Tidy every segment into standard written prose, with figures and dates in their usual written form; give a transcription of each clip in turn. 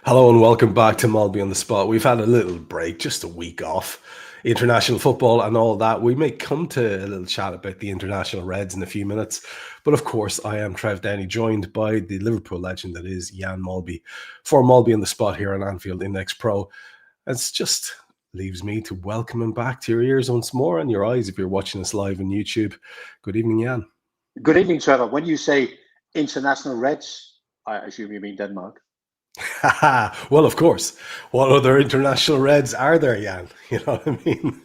Hello and welcome back to Molby on the Spot. We've had a little break, just a week off. International football and all that. We may come to a little chat about the international Reds in a few minutes. But of course, I am Trev Downey, joined by the Liverpool legend that is Jan Molby for Molby on the Spot here on Anfield Index Pro. It just leaves me to welcome him back to your ears once more and your eyes if you're watching us live on YouTube. Good evening, Jan. Good evening, Trevor. When you say international Reds, I assume you mean Denmark. Well, of course. What other international Reds are there, Jan? You know what I mean?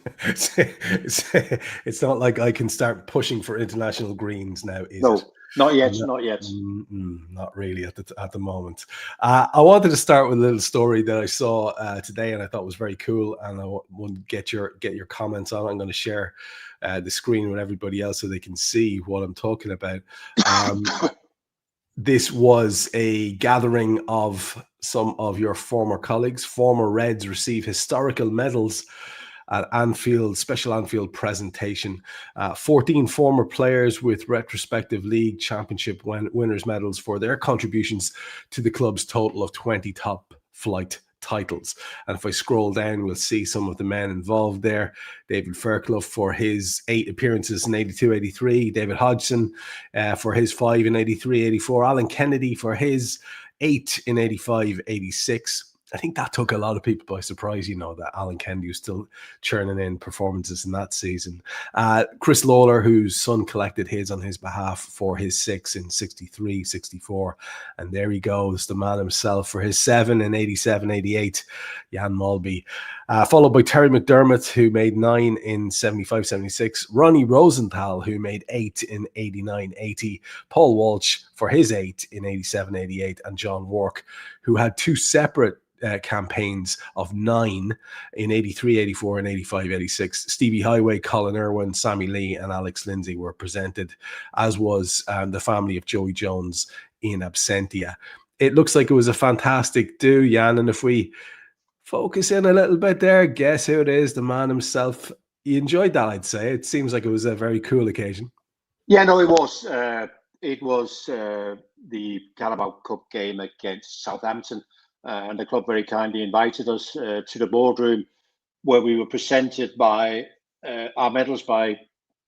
It's not like I can start pushing for international greens now, is it? Not yet. Not yet. Not really at the moment. I wanted to start with a little story that I saw today, and I thought was very cool. And I want to get your comments on it. I'm going to share the screen with everybody else so they can see what I'm talking about. This was a gathering of some of your former colleagues. Former Reds receive historical medals at Anfield, special Anfield presentation. 14 former players with retrospective league championship winners' medals for their contributions to the club's total of 20 top flight titles. And if I scroll down, we'll see some of the men involved there. David Fairclough for his 8 appearances in 82-83. David Hodgson for his 5 in 83-84. Alan Kennedy for his 8 in 85-86. I think that took a lot of people by surprise, that Alan Kennedy was still churning in performances in that season. Chris Lawler, whose son collected his on his behalf for his 6 in 63-64. And there he goes, the man himself for his 7 in 87-88, Jan Molby. Followed by Terry McDermott, who made 9 in 75-76. Ronnie Rosenthal, who made 8 in 89-80. Paul Walsh for his 8 in 87-88. And John Wark, who had 2 separate campaigns of 9 in 83-84 and 85-86. Stevie Highway, Colin Irwin, Sammy Lee and Alex Lindsay were presented, as was the family of Joey Jones in absentia. It looks like it was a fantastic do, Jan, and if we focus in a little bit there, guess who it is? The man himself. You enjoyed that, I'd say. It seems like it was a very cool occasion. Yeah, no, it was. It was the Carabao Cup game against Southampton. And the club very kindly invited us to the boardroom where we were presented by our medals by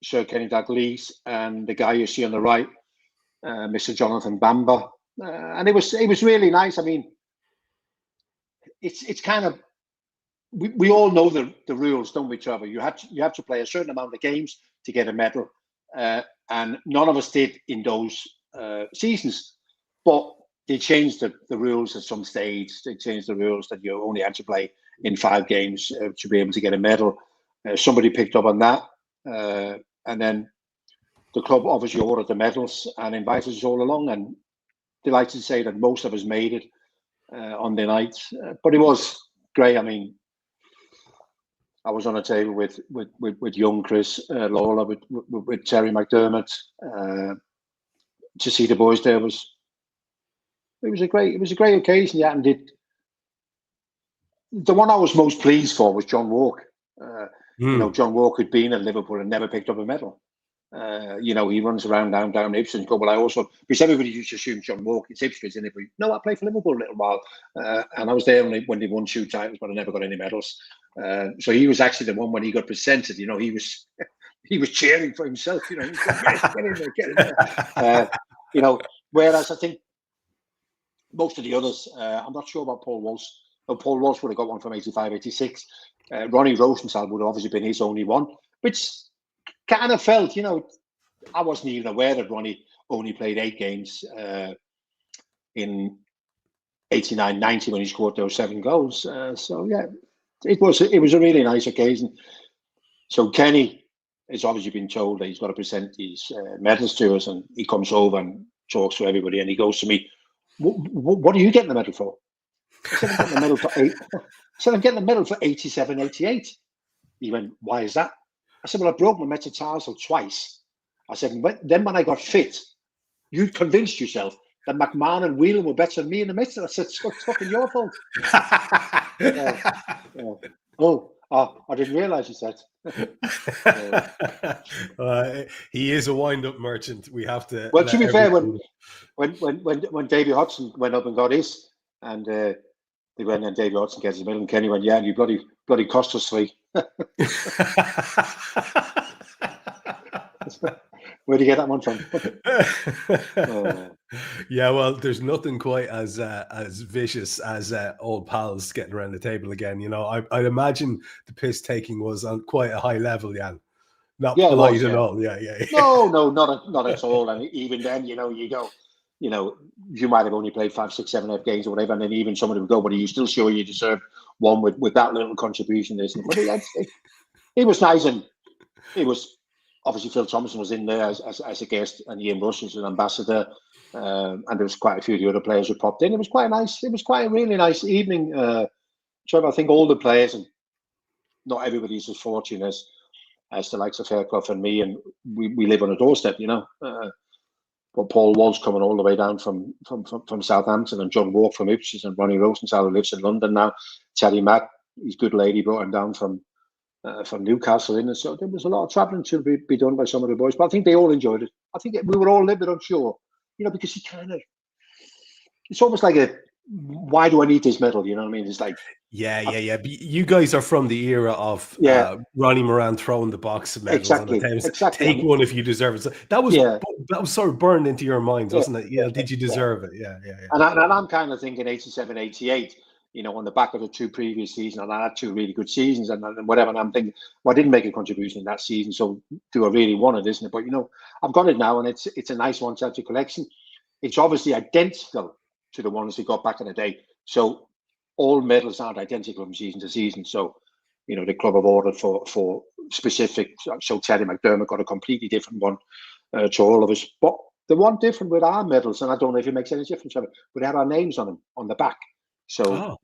Sir Kenny Dalglish and the guy you see on the right, Mr. Jonathan Bamba. And it was really nice. I mean, it's kind of, we all know the rules, don't we, Trevor? You have to play a certain amount of games to get a medal. And none of us did in those seasons. But they changed the rules at some stage. They changed the rules that you only had to play in 5 games to be able to get a medal. Somebody picked up on that. And then the club obviously ordered the medals and invited us all along. And delighted to say that most of us made it on the night. But it was great. I mean, I was on a table with young Chris Lawler, with Terry McDermott. To see the boys there it was a great occasion, yeah. And the one I was most pleased for was John Wark. John Wark had been at Liverpool and never picked up a medal. He runs around down Ipswich. But I also, because everybody used to assume John Wark is Ipswich, and no, I played for Liverpool a little while, and I was there when they won 2 titles, but I never got any medals. So he was actually the one when he got presented. He was cheering for himself. He was going, get in there. Whereas I think most of the others, I'm not sure about Paul Walsh. No, Paul Walsh would have got one from 85-86. Ronnie Rosenthal would have obviously been his only one, which kind of felt, I wasn't even aware that Ronnie only played 8 games in 89-90 when he scored those 7 goals. So yeah, it was a really nice occasion. So Kenny has obviously been told that he's got to present these medals to us, and he comes over and talks to everybody, and he goes to me, what are you getting the medal for? I said, I'm getting the medal for 8. I said, I'm getting the medal for 87-88. He went, why is that? I said, well, I broke my metatarsal twice. I said, then when I got fit, you convinced yourself that McMahon and Whelan were better than me in the midst. I said, it's fucking your fault. I didn't realise you said. He is a wind-up merchant. We have to. Well, to be fair, when Davey Hodgson went up and got his, and They went and David Hodgson gets his medal, and Kenny went, "Yeah, you bloody cost us 3." Where do you get that one from? Yeah, well, there's nothing quite as vicious as old pals getting around the table again. You know, I'd imagine the piss taking was on quite a high level, Jan. Not polite at all. Yeah. No, not at all. And even then, you go, you might have only played 5, 6, 7, 8 games or whatever, and then even somebody would go, "But are you still sure you deserve one with that little contribution?" But it was nice, and it was obviously Phil Thompson was in there as a guest, and Ian Rush as an ambassador, and there was quite a few of the other players who popped in. It was quite nice. It was quite a really nice evening. Trevor, I think all the players, and not everybody's as fortunate as the likes of Fairclough and me, and we live on a doorstep, But Paul Walsh coming all the way down from Southampton, and John Walk from Ipswich, and Ronnie Rosenthal, who lives in London now. Terry Mack, his good lady, brought him down from Newcastle in, and so there was a lot of travelling to be done by some of the boys. But I think they all enjoyed it. I think we were all a little bit unsure, because it's almost like why do I need this medal? You know what I mean? It's like, yeah. But you guys are from the era of Ronnie Moran throwing the box of medals on the table. Exactly. Take one if you deserve it. So that was sort of burned into your minds, wasn't it? Yeah. Did you deserve it? Yeah. And I'm kind of thinking 87, 88. On the back of the 2 previous seasons, and I had 2 really good seasons, and whatever. And I'm thinking, well, I didn't make a contribution in that season, so do I really want it, isn't it? But I've got it now, and it's a nice one to add to collection. It's obviously identical to the ones we got back in the day. So all medals aren't identical from season to season. So the club have ordered for specific. So Terry McDermott got a completely different one to all of us. But the one different with our medals, and I don't know if it makes any difference, but they have our names on them on the back. So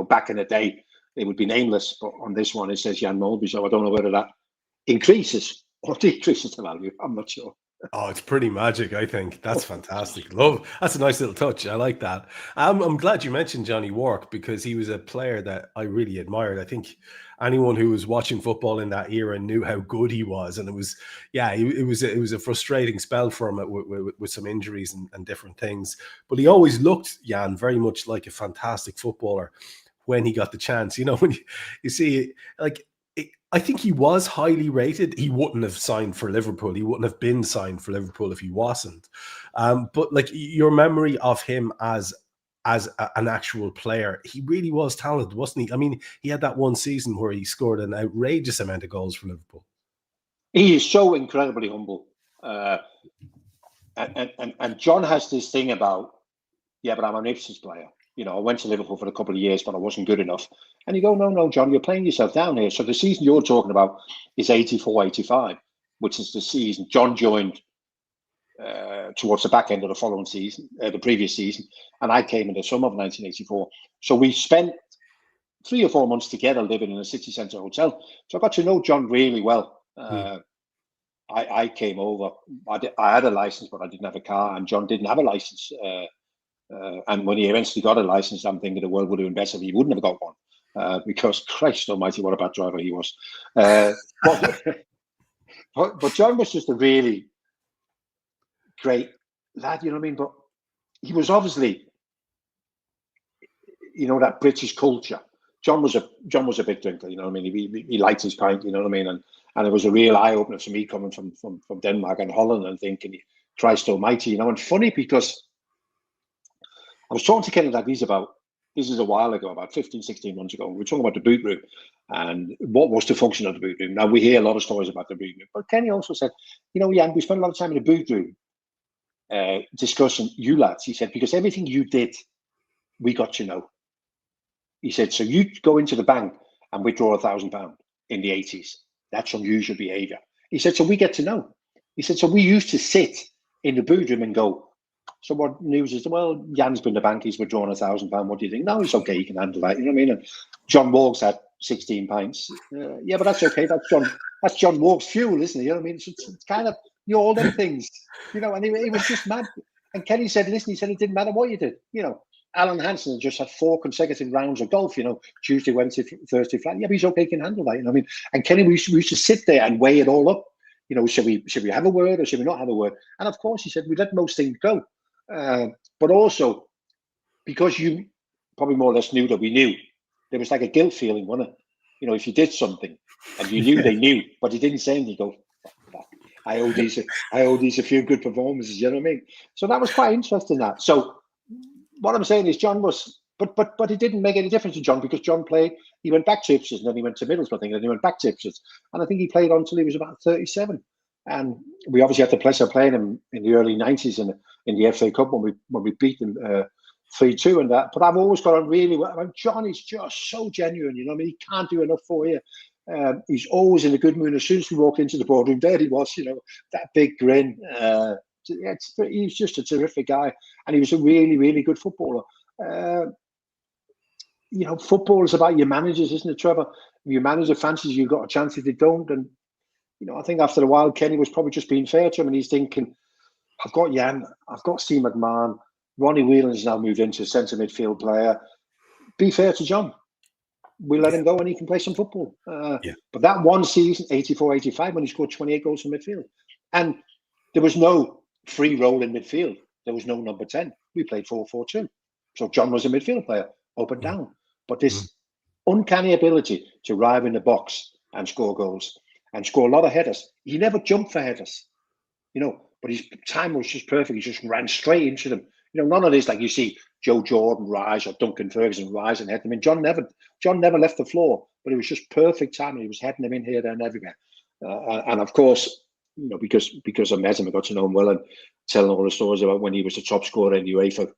back in the day it would be nameless, but on this one it says Jan Molby. So I don't know whether that increases or decreases the value. I'm not sure. Oh, it's pretty magic, I think. That's fantastic. That's a nice little touch. I like that. I'm glad you mentioned Johnny Wark, because he was a player that I really admired. I think anyone who was watching football in that era knew how good he was, and it was a frustrating spell for him with some injuries and different things. But he always looked, Jan, very much like a fantastic footballer when he got the chance. When you see, like, I think he was highly rated. He wouldn't have signed for Liverpool. He wouldn't have been signed for Liverpool if he wasn't. But like, your memory of him as an actual player, he really was talented, wasn't he? I mean, he had that one season where he scored an outrageous amount of goals for Liverpool. He is so incredibly humble. And John has this thing about, but I'm an Ipswich player. I went to Liverpool for a couple of years, but I wasn't good enough. And you go, no, John, you're playing yourself down here. So the season you're talking about is 84, 85, which is the season John joined towards the back end of the following season, the previous season. And I came in the summer of 1984. So we spent 3 or 4 months together living in a city centre hotel. So I got to know John really well. I came over. I had a license, but I didn't have a car, and John didn't have a license. And when he eventually got a license, I'm thinking the world would have been better if he wouldn't have got one, because Christ almighty, what a bad driver he was. But John was just a really great lad, you know what I mean? But he was obviously, that British culture. John was a big drinker, you know what I mean? He liked his pint, you know what I mean? And it was a real eye opener for me coming from Denmark and Holland and thinking, Christ almighty, and funny because I was talking to Kenny Dalglish this is a while ago, about 15, 16 months ago. We were talking about the boot room and what was the function of the boot room. Now, we hear a lot of stories about the boot room, but Kenny also said, Jan, we spent a lot of time in the boot room discussing you lads. He said, because everything you did, we got to know. He said, so you go into the bank and withdraw £1,000 in the 80s. That's unusual behaviour. He said, so we get to know. He said, so we used to sit in the boot room and go, so what news is, well, Jan's been to the bank, he's withdrawn £1,000. What do you think? No, it's okay, he can handle that. You know what I mean? And John Walk's had 16 pints. But that's okay. That's John Walk's fuel, isn't it? You know what I mean? It's kind of, all them things, and he was just mad. And Kenny said, listen, he said, it didn't matter what you did. Alan Hansen just had 4 consecutive rounds of golf, Tuesday, Wednesday, Thursday, Friday. Yeah, but he's okay, he can handle that. You know what I mean? And Kenny, we used to sit there and weigh it all up. Should we have a word or should we not have a word? And of course, he said, we let most things go. But also, because you probably more or less knew that we knew. There was like a guilt feeling, wasn't it? You know, if you did something and you knew they knew, but you didn't say anything, you go, fuck, I owe these a few good performances. You know what I mean? So that was quite interesting. That. So what I'm saying is, John was, but it didn't make any difference to John, because John played. He went back to Ipswich, and then he went to Middlesbrough, and then he went back to Ipswich, and I think he played on until he was about 37. And we obviously had the pleasure of playing him in the early 90s in the FA Cup when we beat them 3-2 and that. But I've always got on really well. I mean, John is just so genuine, you know. I mean, he can't do enough for you. He's always in a good mood. As soon as we walked into the boardroom, there he was, you know, that big grin. He's just a terrific guy, and he was a really, really good footballer. You know, football is about your managers, isn't it, Trevor? If your manager fancies you, got a chance. If they don't, and you know, I think after a while, Kenny was probably just being fair to him, and he's thinking, I've got Jan, I've got Steve McMahon, Ronnie Whelan's now moved into a centre midfield player. Be fair to John. We'll let him go and he can play some football. But that one season, 84-85, when he scored 28 goals from midfield, and there was no free role in midfield. There was no number 10. We played 4-4-2. So John was a midfield player, up and down. But this uncanny ability to arrive in the box and score goals and score a lot of headers. He never jumped for headers, you know, but his time was just perfect. He just ran straight into them. You know, none of this like you see Joe Jordan rise or Duncan Ferguson rise and head them in. John never left the floor, but it was just perfect timing. He was heading them in here, there, and everywhere. And of course, you know, because I met him, I got to know him well, and telling all the stories about when he was the top scorer in the UEFA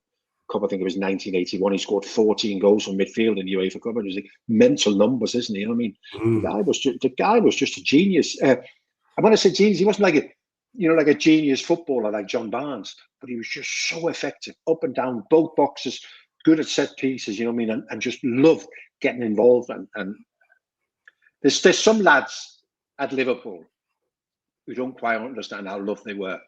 Cup. I think it was 1981. He scored 14 goals from midfield in the UEFA Cup. It was like mental numbers, isn't he? You know what I mean? The guy was just a genius. And when I say genius, he wasn't like a genius footballer like John Barnes, but he was just so effective, up and down, both boxes, good at set pieces, you know what I mean, and just loved getting involved. And there's some lads at Liverpool who don't quite understand how loved they were.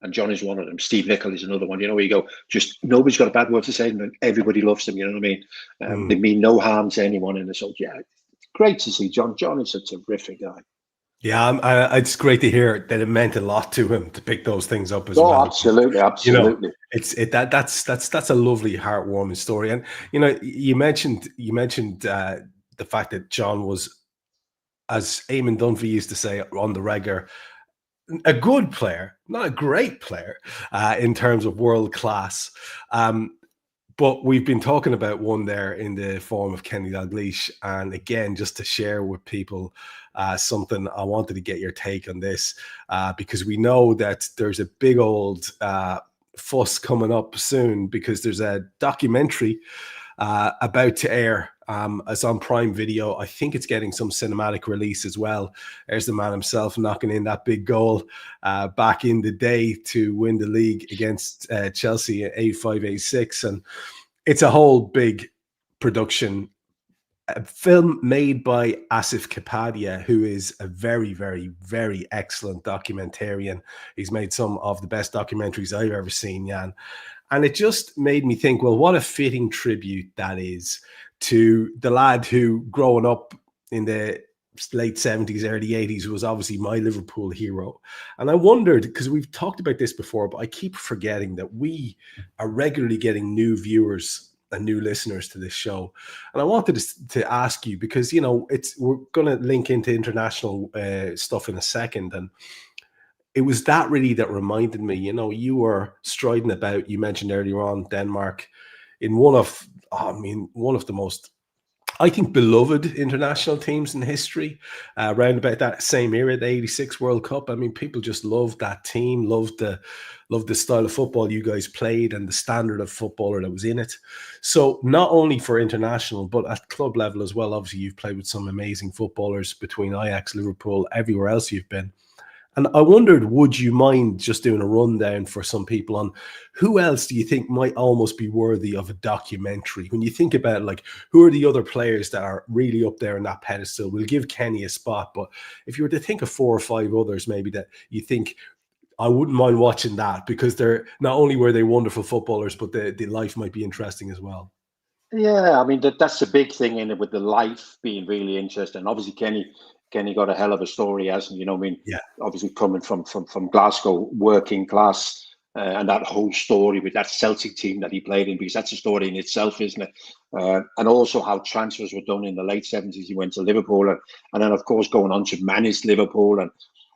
And John is one of them. Steve Nicol is another one. You know, where you go, just nobody's got a bad word to say, and everybody loves them. You know what I mean? They mean no harm to anyone in the so. Yeah, it's great to see John. John is a terrific guy. Yeah, it's great to hear that it meant a lot to him to pick those things up as well. Absolutely. You know, that's a lovely, heartwarming story. And you know, you mentioned the fact that John was, as Eamon Dunphy used to say on the regular, a good player, not a great player in terms of world class. But we've been talking about one there in the form of Kenny Dalglish. And again, just to share with people something, I wanted to get your take on this because we know that there's a big old fuss coming up soon because there's a documentary about to air. It's on Prime Video. I think it's getting some cinematic release as well. There's the man himself knocking in that big goal back in the day to win the league against Chelsea at 85-86. And it's a whole big production. A film made by Asif Kapadia, who is a very, very, very excellent documentarian. He's made some of the best documentaries I've ever seen, Jan. And it just made me think, well, what a fitting tribute that is to the lad who, growing up in the late 70s, early 80s, was obviously my Liverpool hero. And I wondered, because we've talked about this before, but I keep forgetting that we are regularly getting new viewers and new listeners to this show. And I wanted to ask you, because, you know, we're going to link into international stuff in a second. And it was that really that reminded me, you know, you were striding about, you mentioned earlier on, Denmark, in one of the most, I think, beloved international teams in history, around about that same era, the 86 World Cup. I mean, people just loved that team, loved the style of football you guys played and the standard of footballer that was in it. So not only for international, but at club level as well, obviously you've played with some amazing footballers between Ajax, Liverpool, everywhere else you've been. And I wondered, would you mind just doing a rundown for some people on who else do you think might almost be worthy of a documentary? When you think about, like, who are the other players that are really up there in that pedestal? We'll give Kenny a spot, but if you were to think of 4 or 5 others maybe that you think, I wouldn't mind watching that, because they're not only were they wonderful footballers, but the life might be interesting as well. Yeah, I mean, that's the big thing in it, with the life being really interesting. Obviously, Kenny got a hell of a story, hasn't he? You know, I mean, yeah. Obviously coming from Glasgow, working class, and that whole story with that Celtic team that he played in, because that's a story in itself, isn't it? And also how transfers were done in the late 70s. He went to Liverpool, and then of course going on to manage Liverpool,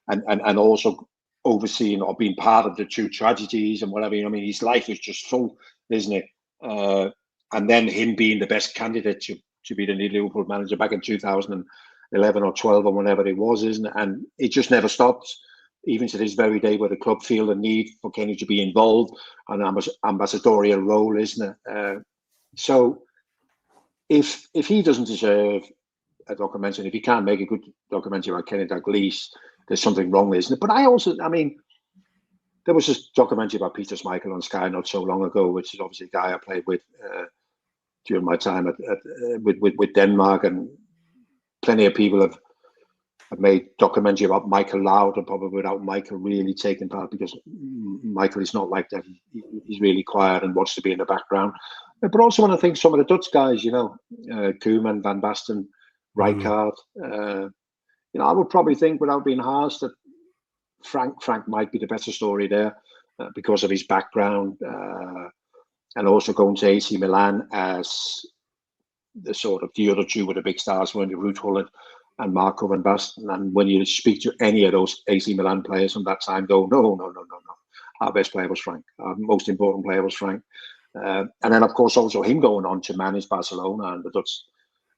and also overseeing or being part of the two tragedies and whatever. I mean, his life is just full, isn't it? And then him being the best candidate to be the new Liverpool manager back in 2011 or 12 or whenever it was, isn't it? And it just never stopped, even to this very day, where the club feel the need for Kenny to be involved on an ambassadorial role, isn't it? So if he doesn't deserve a documentary, if he can't make a good documentary about Kenny Dalglish, there's something wrong, isn't it? But I mean, there was this documentary about Peter Schmeichel on Sky not so long ago, which is obviously a guy I played with during my time with Denmark, and plenty of people have made documentary about Michael Laud, and probably without Michael really taking part, because Michael is not like that. He's really quiet and wants to be in the background. But also when I think some of the Dutch guys, Koeman, Van Basten, Rijkaard, I would probably think, without being harsh, that Frank might be the better story there because of his background, and also going to AC Milan as the other two were the big stars, weren't they? Ruud Gullit and Marco van Basten. And when you speak to any of those AC Milan players from that time, go, no. Our best player was Frank. Our most important player was Frank. And then, of course, also him going on to manage Barcelona and the Dutch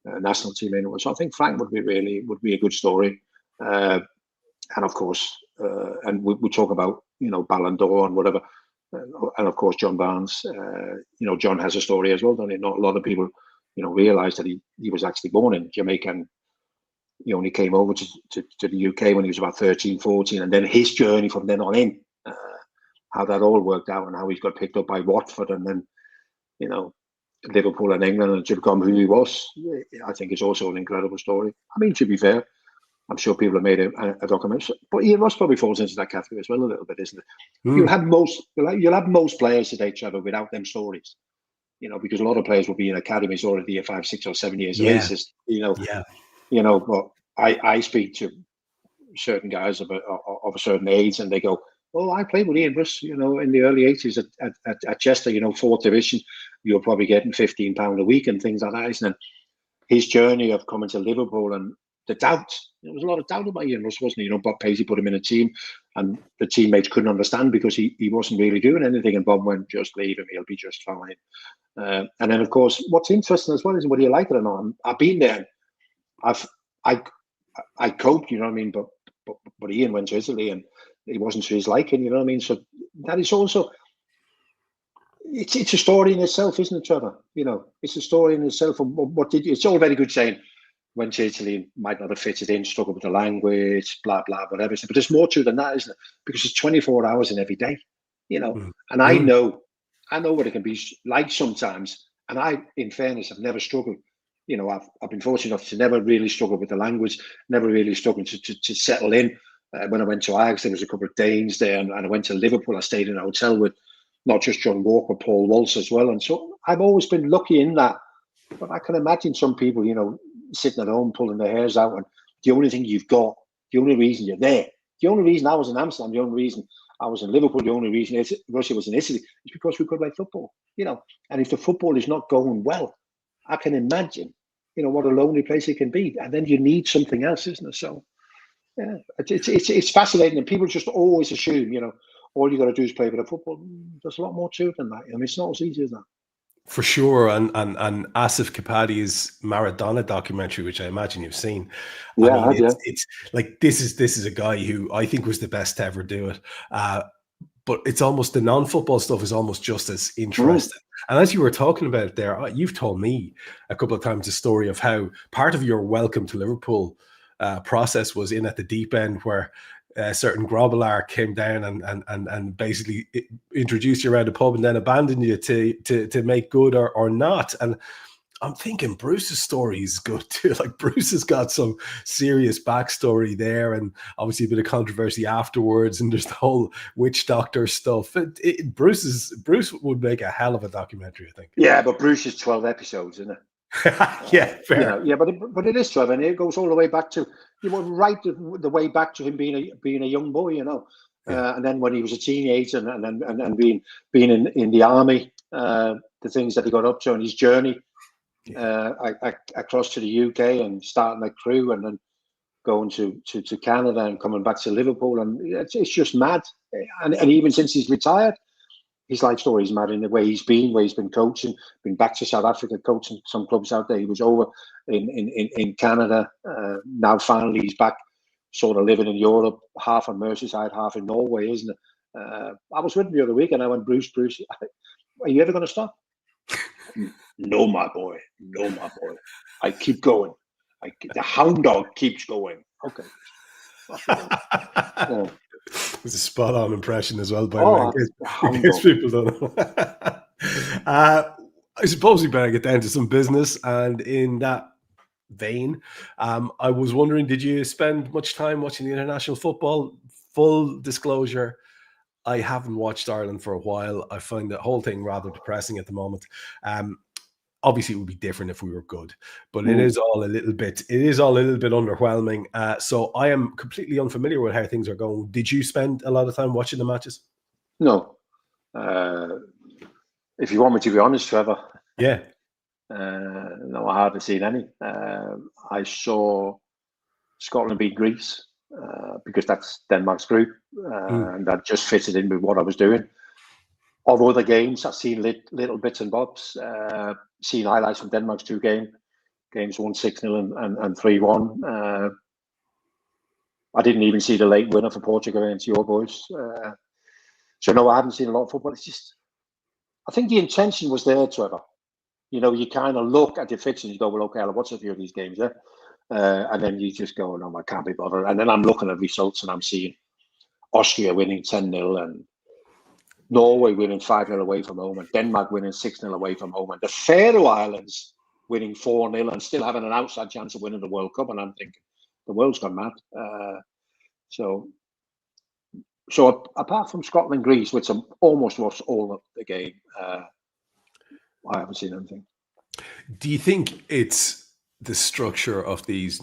national team anyway. So I think Frank would be a good story. And of course, and we talk about Ballon d'Or and whatever, and of course John Barnes. John has a story as well, don't he? Not a lot of people realise that he was actually born in Jamaica, and he only came over to the UK when he was about 13, 14, and then his journey from then on in, how that all worked out, and how he got picked up by Watford, and then Liverpool and England, and to become who he was. I think it's also an incredible story. I mean, to be fair, I'm sure people have made a documentary, but Ian Ross probably falls into that category as well a little bit, isn't it? You'll have most players today, Trevor, without them stories. Because a lot of players will be in academies already at 5, 6, or 7 years of age. But I speak to certain guys of a certain age, and they go, "Oh, I played with Ian Russ, in the early 80s at Chester, 4th division. You're probably getting £15 a week and things like that, isn't it?" His journey of coming to Liverpool, and the doubt. There was a lot of doubt about Ian Russ, wasn't he? Bob Paisley put him in a team, and the teammates couldn't understand because he wasn't really doing anything. And Bob went, "Just leave him; he'll be just fine." And then, of course, what's interesting as well is whether you like it or not. I've been there. I coped, you know what I mean. But Ian went to Italy, and it wasn't to his liking, you know what I mean. So that is also. It's a story in itself, isn't it, Trevor? It's a story in itself. And what did you? It's all very good saying went to Italy, might not have fitted in, struggled with the language, blah blah, whatever. But there's more to it than that, isn't it? Because it's 24 hours in every day, And I know what it can be like sometimes. And I, in fairness, have never struggled. I've been fortunate enough to never really struggle with the language, never really struggled to settle in. When I went to Ajax, there was a couple of Danes there, and I went to Liverpool. I stayed in a hotel with not just John Walker, Paul Walsh as well. And so I've always been lucky in that. But I can imagine some people, sitting at home pulling their hairs out, and the only thing you've got, the only reason you're there, the only reason I was in Amsterdam, the only reason I was in Liverpool, the only reason Russia was in Italy is because we could play football, And if the football is not going well, I can imagine, what a lonely place it can be. And then you need something else, isn't it? So, yeah, it's fascinating, and people just always assume, all you got to do is play a bit of football. There's a lot more to it than that. I mean, it's not as easy as that. For sure, and Asif Kapadi's Maradona documentary, which I imagine you've seen. Yeah, I mean, it's like this is a guy who I think was the best to ever do it. But it's almost the non-football stuff is almost just as interesting. And as you were talking about it there, you've told me a couple of times the story of how part of your welcome to Liverpool process was in at the deep end, where a certain Grobbelaar came down and basically introduced you around the pub and then abandoned you to make good or not. And I'm thinking Bruce's story is good too. Like, Bruce has got some serious backstory there, and obviously a bit of controversy afterwards, and there's the whole witch doctor stuff. Bruce would make a hell of a documentary, I think. Yeah, but Bruce is 12 episodes, isn't it? Yeah, fair. But it is 12, and it goes all the way back to right the way back to him being a young boy, And then when he was a teenager and being in the army, the things that he got up to on his journey across to the UK and starting a crew and then going to Canada and coming back to Liverpool. And it's just mad. And even since he's retired, his life story is mad in the way he's been coaching, been back to South Africa, coaching some clubs out there. He was over in Canada. Now finally he's back, sort of living in Europe, half on Merseyside, half in Norway, isn't it? I was with him the other week and I went, Bruce, are you ever going to stop? No, my boy. I keep going. The hound dog keeps going. Okay. Yeah. It's a spot-on impression as well, by the way, in case people don't know. I suppose we better get down to some business, and in that vein, I was wondering, did you spend much time watching the international football? Full disclosure, I haven't watched Ireland for a while. I find the whole thing rather depressing at the moment. Obviously, it would be different if we were good, but it is all a little bit underwhelming. So I am completely unfamiliar with how things are going. Did you spend a lot of time watching the matches? No. If you want me to be honest, Trevor. Yeah. No, I hardly seen any. I saw Scotland beat Greece because that's Denmark's group, and that just fitted in with what I was doing. Of other games, I've seen little bits and bobs. Seen highlights from Denmark's two games won 6-0 and 3-1. I didn't even see the late winner for Portugal against your boys. So no, I haven't seen a lot of football. It's just, I think the intention was there, Trevor. You know, you kind of look at the fixtures and you go, well, okay, I'll watch a few of these games, yeah? And then you just go, no, I can't be bothered. And then I'm looking at results and I'm seeing Austria winning 10-0 and Norway winning 5-0 away from home and Denmark winning 6-0 away from home and the Faroe Islands winning 4-0 and still having an outside chance of winning the World Cup. And I'm thinking, the world's gone mad. So apart from Scotland, Greece, which I almost watched all of the game, I haven't seen anything. Do you think it's the structure of these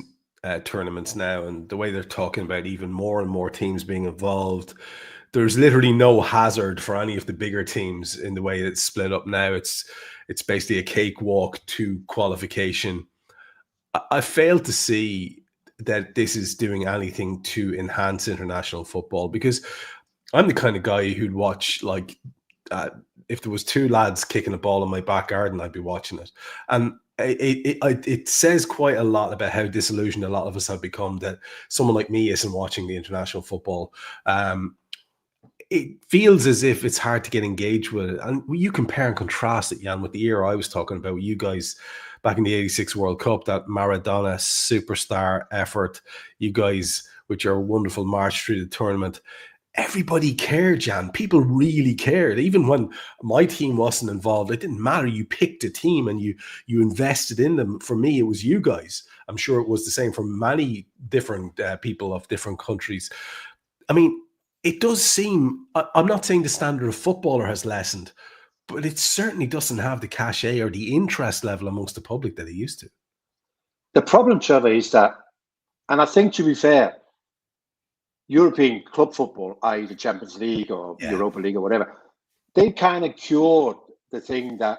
tournaments now and the way they're talking about even more and more teams being involved? There's literally no hazard for any of the bigger teams in the way it's split up now. It's basically a cakewalk to qualification. I fail to see that this is doing anything to enhance international football, because I'm the kind of guy who'd watch, like, if there was two lads kicking a ball in my back garden, I'd be watching it. And it says quite a lot about how disillusioned a lot of us have become that someone like me isn't watching the international football. It feels as if it's hard to get engaged with it. And you compare and contrast it, Jan, with the era I was talking about with you guys back in the 86 World Cup, that Maradona superstar effort, you guys with your wonderful march through the tournament. Everybody cared, Jan. People really cared. Even when my team wasn't involved, it didn't matter. You picked a team and you invested in them. For me, it was you guys. I'm sure it was the same for many different people of different countries. I mean, it does seem, I'm not saying the standard of footballer has lessened, but it certainly doesn't have the cachet or the interest level amongst the public that it used to. The problem, Trevor, is that, and I think, to be fair, European club football, i.e. the Champions League or Europa League or whatever, they kind of cured the thing that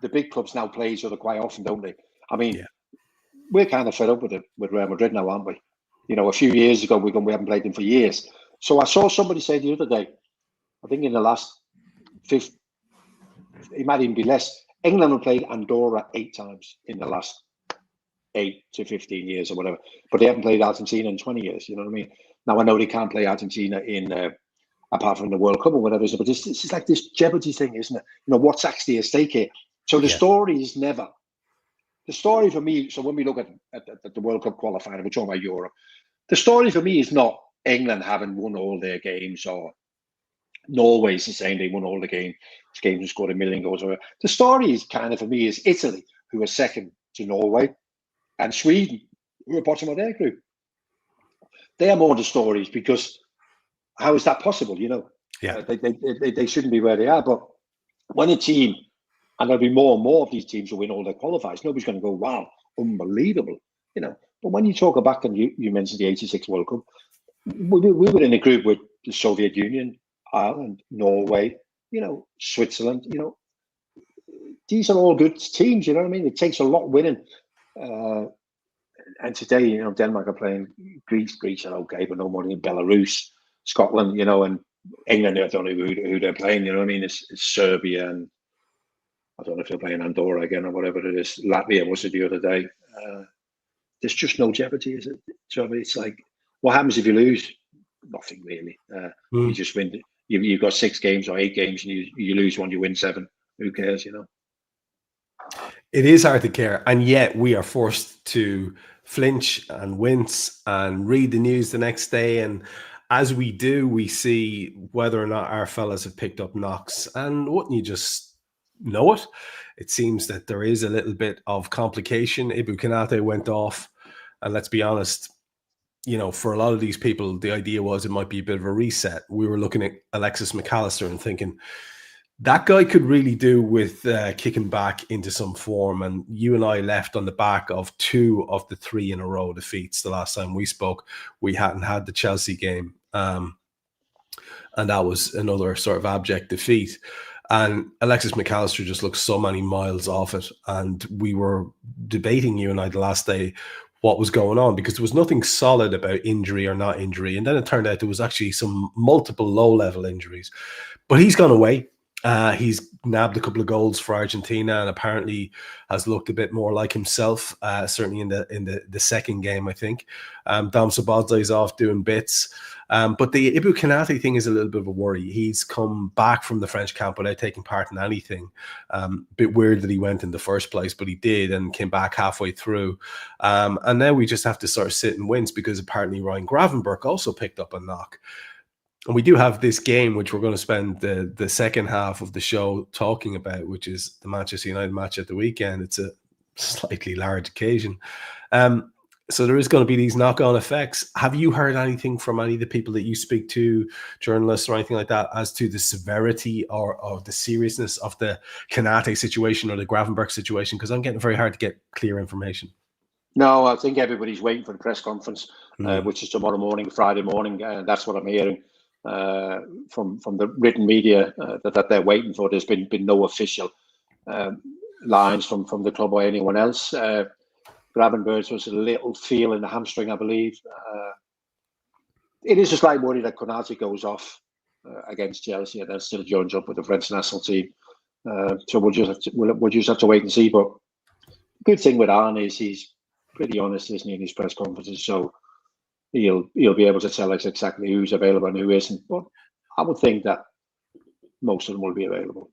the big clubs now play each other quite often, don't they? I mean, we're kind of fed up with it with Real Madrid now, aren't we? You know, a few years ago, we haven't played them for years. So I saw somebody say the other day, I think in the last 5, it might even be less, England have played Andorra 8 times in the last 8 to 15 years or whatever, but they haven't played Argentina in 20 years, you know what I mean? Now, I know they can't play Argentina in apart from the World Cup or whatever, but this is like this jeopardy thing, isn't it? You know, what's actually at stake here? So the story is never, the story for me, so when we look at the World Cup qualifier, we're talking about Europe, the story for me is not England having won all their games or Norway's saying they won all the games and scored 1 million goals. The story is kind of, for me, is Italy, who are second to Norway, and Sweden, who are bottom of their group. They are more the stories, because how is that possible? You know, they shouldn't be where they are. But when a team, and there'll be more and more of these teams who win all their qualifiers, nobody's going to go, wow, unbelievable. You know, but when you talk back and you mentioned the 86 World Cup, we were in a group with the Soviet Union, Ireland, Norway, Switzerland, these are all good teams, you know what I mean? It takes a lot winning. And today, Denmark are playing Greece. Greece are okay, but no more than Belarus, Scotland, and England, I don't know who they're playing, you know what I mean? It's Serbia, and I don't know if they're playing Andorra again or whatever it is. Latvia was it the other day. There's just no jeopardy, is it? So it's like, what happens if you lose? Nothing really. You just win. You've got 6 games or 8 games, and you lose one, you win 7. Who cares, It is hard to care, and yet we are forced to flinch and wince and read the news the next day. And as we do, we see whether or not our fellas have picked up knocks. And wouldn't you just know it? It seems that there is a little bit of complication. Ibu Konate went off, and let's be honest, for a lot of these people, the idea was it might be a bit of a reset. We were looking at Alexis McAllister and thinking, that guy could really do with kicking back into some form. And you and I left on the back of 2 of the 3 in a row defeats. The last time we spoke, we hadn't had the Chelsea game. And that was another sort of abject defeat. And Alexis McAllister just looks so many miles off it. And we were debating, you and I, the last day, what was going on, because there was nothing solid about injury or not injury. And then it turned out there was actually some multiple low-level injuries. But he's gone away. He's nabbed a couple of goals for Argentina and apparently has looked a bit more like himself, certainly in the second game, I think. Dom Szoboszlai's off doing bits. But the Ibu Konate thing is a little bit of a worry. He's come back from the French camp without taking part in anything. Bit weird that he went in the first place, but he did and came back halfway through. And now we just have to sort of sit and wince because apparently Ryan Gravenberch also picked up a knock. And we do have this game, which we're going to spend the second half of the show talking about, which is the Manchester United match at the weekend. It's a slightly large occasion. So there is going to be these knock-on effects. Have you heard anything from any of the people that you speak to, journalists or anything like that, as to the severity or the seriousness of the Konate situation or the Gravenberch situation? Because I'm getting very hard to get clear information. No, I think everybody's waiting for the press conference, which is tomorrow morning, Friday morning. That's what I'm hearing. From the written media that they're waiting for. There's been no official lines from the club or anyone else. Gravenberch was a little feel in the hamstring, I believe. It is a slight worry that Konate goes off against Chelsea and then still joins up with the French national team. So we'll just have to wait and see. But the good thing with Arne is he's pretty honest, isn't he, in his press conferences? So he'll be able to tell us exactly who's available and who isn't. But I would think that most of them will be available.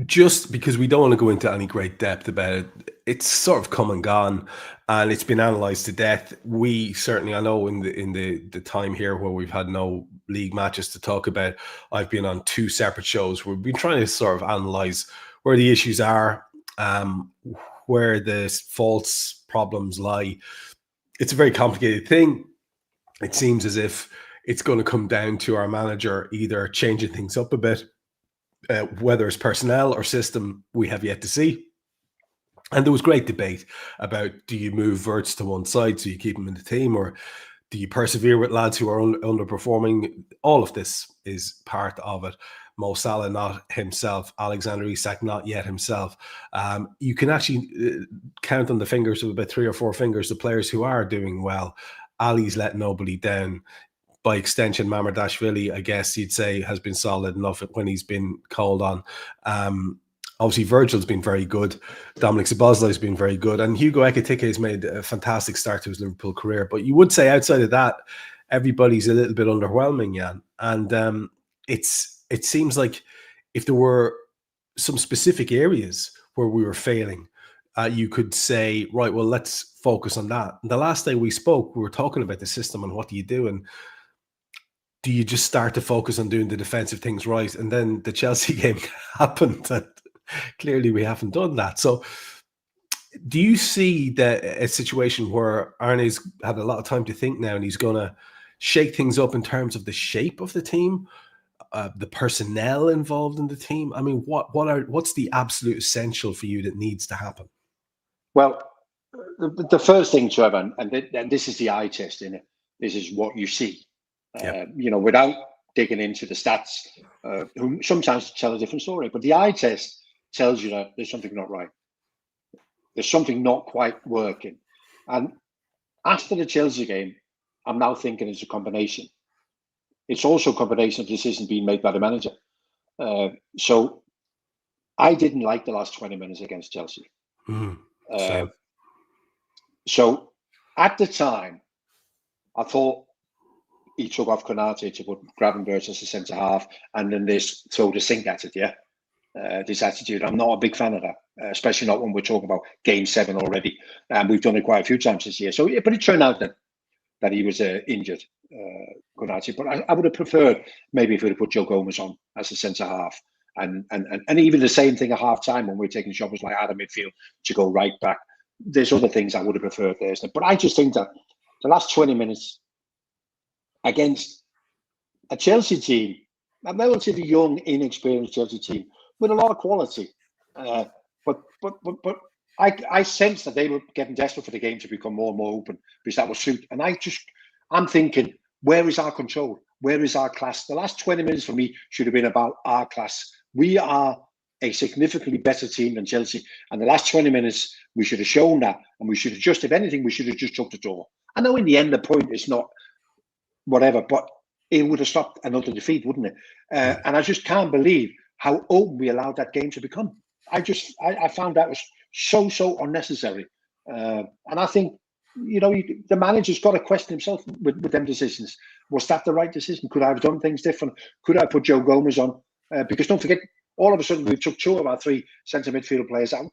Just because we don't want to go into any great depth about it, it's sort of come and gone, and it's been analysed to death. We certainly, I know in the time here where we've had no league matches to talk about, I've been on 2 separate shows where we've been trying to sort of analyse where the issues are, where the faults, problems lie. It's a very complicated thing. It seems as if it's going to come down to our manager either changing things up a bit, whether it's personnel or system, we have yet to see. And there was great debate about, do you move Wirtz to one side so you keep him in the team, or do you persevere with lads who are underperforming? All of this is part of it. Mo Salah not himself, Alexander Isak not yet himself. You can actually count on the fingers of about 3 or 4 fingers the players who are doing well. Ali's let nobody down. By extension, Mamardashvili, I guess you'd say, has been solid enough when he's been called on. Obviously, Virgil's been very good. Dominic Szoboszlai's been very good. And Hugo Ekitike has made a fantastic start to his Liverpool career. But you would say outside of that, everybody's a little bit underwhelming, Jan. And it seems like if there were some specific areas where we were failing, you could say, right, well, let's focus on that. The last day we spoke, we were talking about the system and what do you do? And do you just start to focus on doing the defensive things right? And then the Chelsea game happened, and clearly we haven't done that. So do you see a situation where Arne's had a lot of time to think now and he's going to shake things up in terms of the shape of the team, the personnel involved in the team? I mean, what's the absolute essential for you that needs to happen? Well, the first thing, Trevor, and this is the eye test in it, this is what you see. without digging into the stats, who sometimes tell a different story. But the eye test tells you that there's something not right. There's something not quite working. And after the Chelsea game, I'm now thinking it's a combination. It's also a combination of decisions being made by the manager. So I didn't like the last 20 minutes against Chelsea. So at the time, I thought he took off Konate to put Gravenberch as a centre half, and then this throw the sink at it, this attitude. I'm not a big fan of that, especially not when we're talking about Game 7 already. And we've done it quite a few times this year. So, but it turned out that he was injured, Konate. But I would have preferred maybe if we'd have put Joe Gomez on as a centre half. And even the same thing at half time when we're taking shots like out of midfield to go right back. There's other things I would have preferred there. But I just think that the last 20 minutes against a Chelsea team, a relatively young, inexperienced Chelsea team with a lot of quality, but I sensed that they were getting desperate for the game to become more and more open because that was suit. And I'm thinking, where is our control? Where is our class? The last 20 minutes for me should have been about our class. We are a significantly better team than Chelsea. And the last 20 minutes, we should have shown that. And we should have just, if anything, we should have just took the draw. I know in the end, the point is not whatever, but it would have stopped another defeat, wouldn't it? And I just can't believe how open we allowed that game to become. I found that was so unnecessary. And I think, the manager's got to question himself with them decisions. Was that the right decision? Could I have done things different? Could I put Joe Gomez on? Because don't forget, all of a sudden we took 2 of our 3 centre midfield players out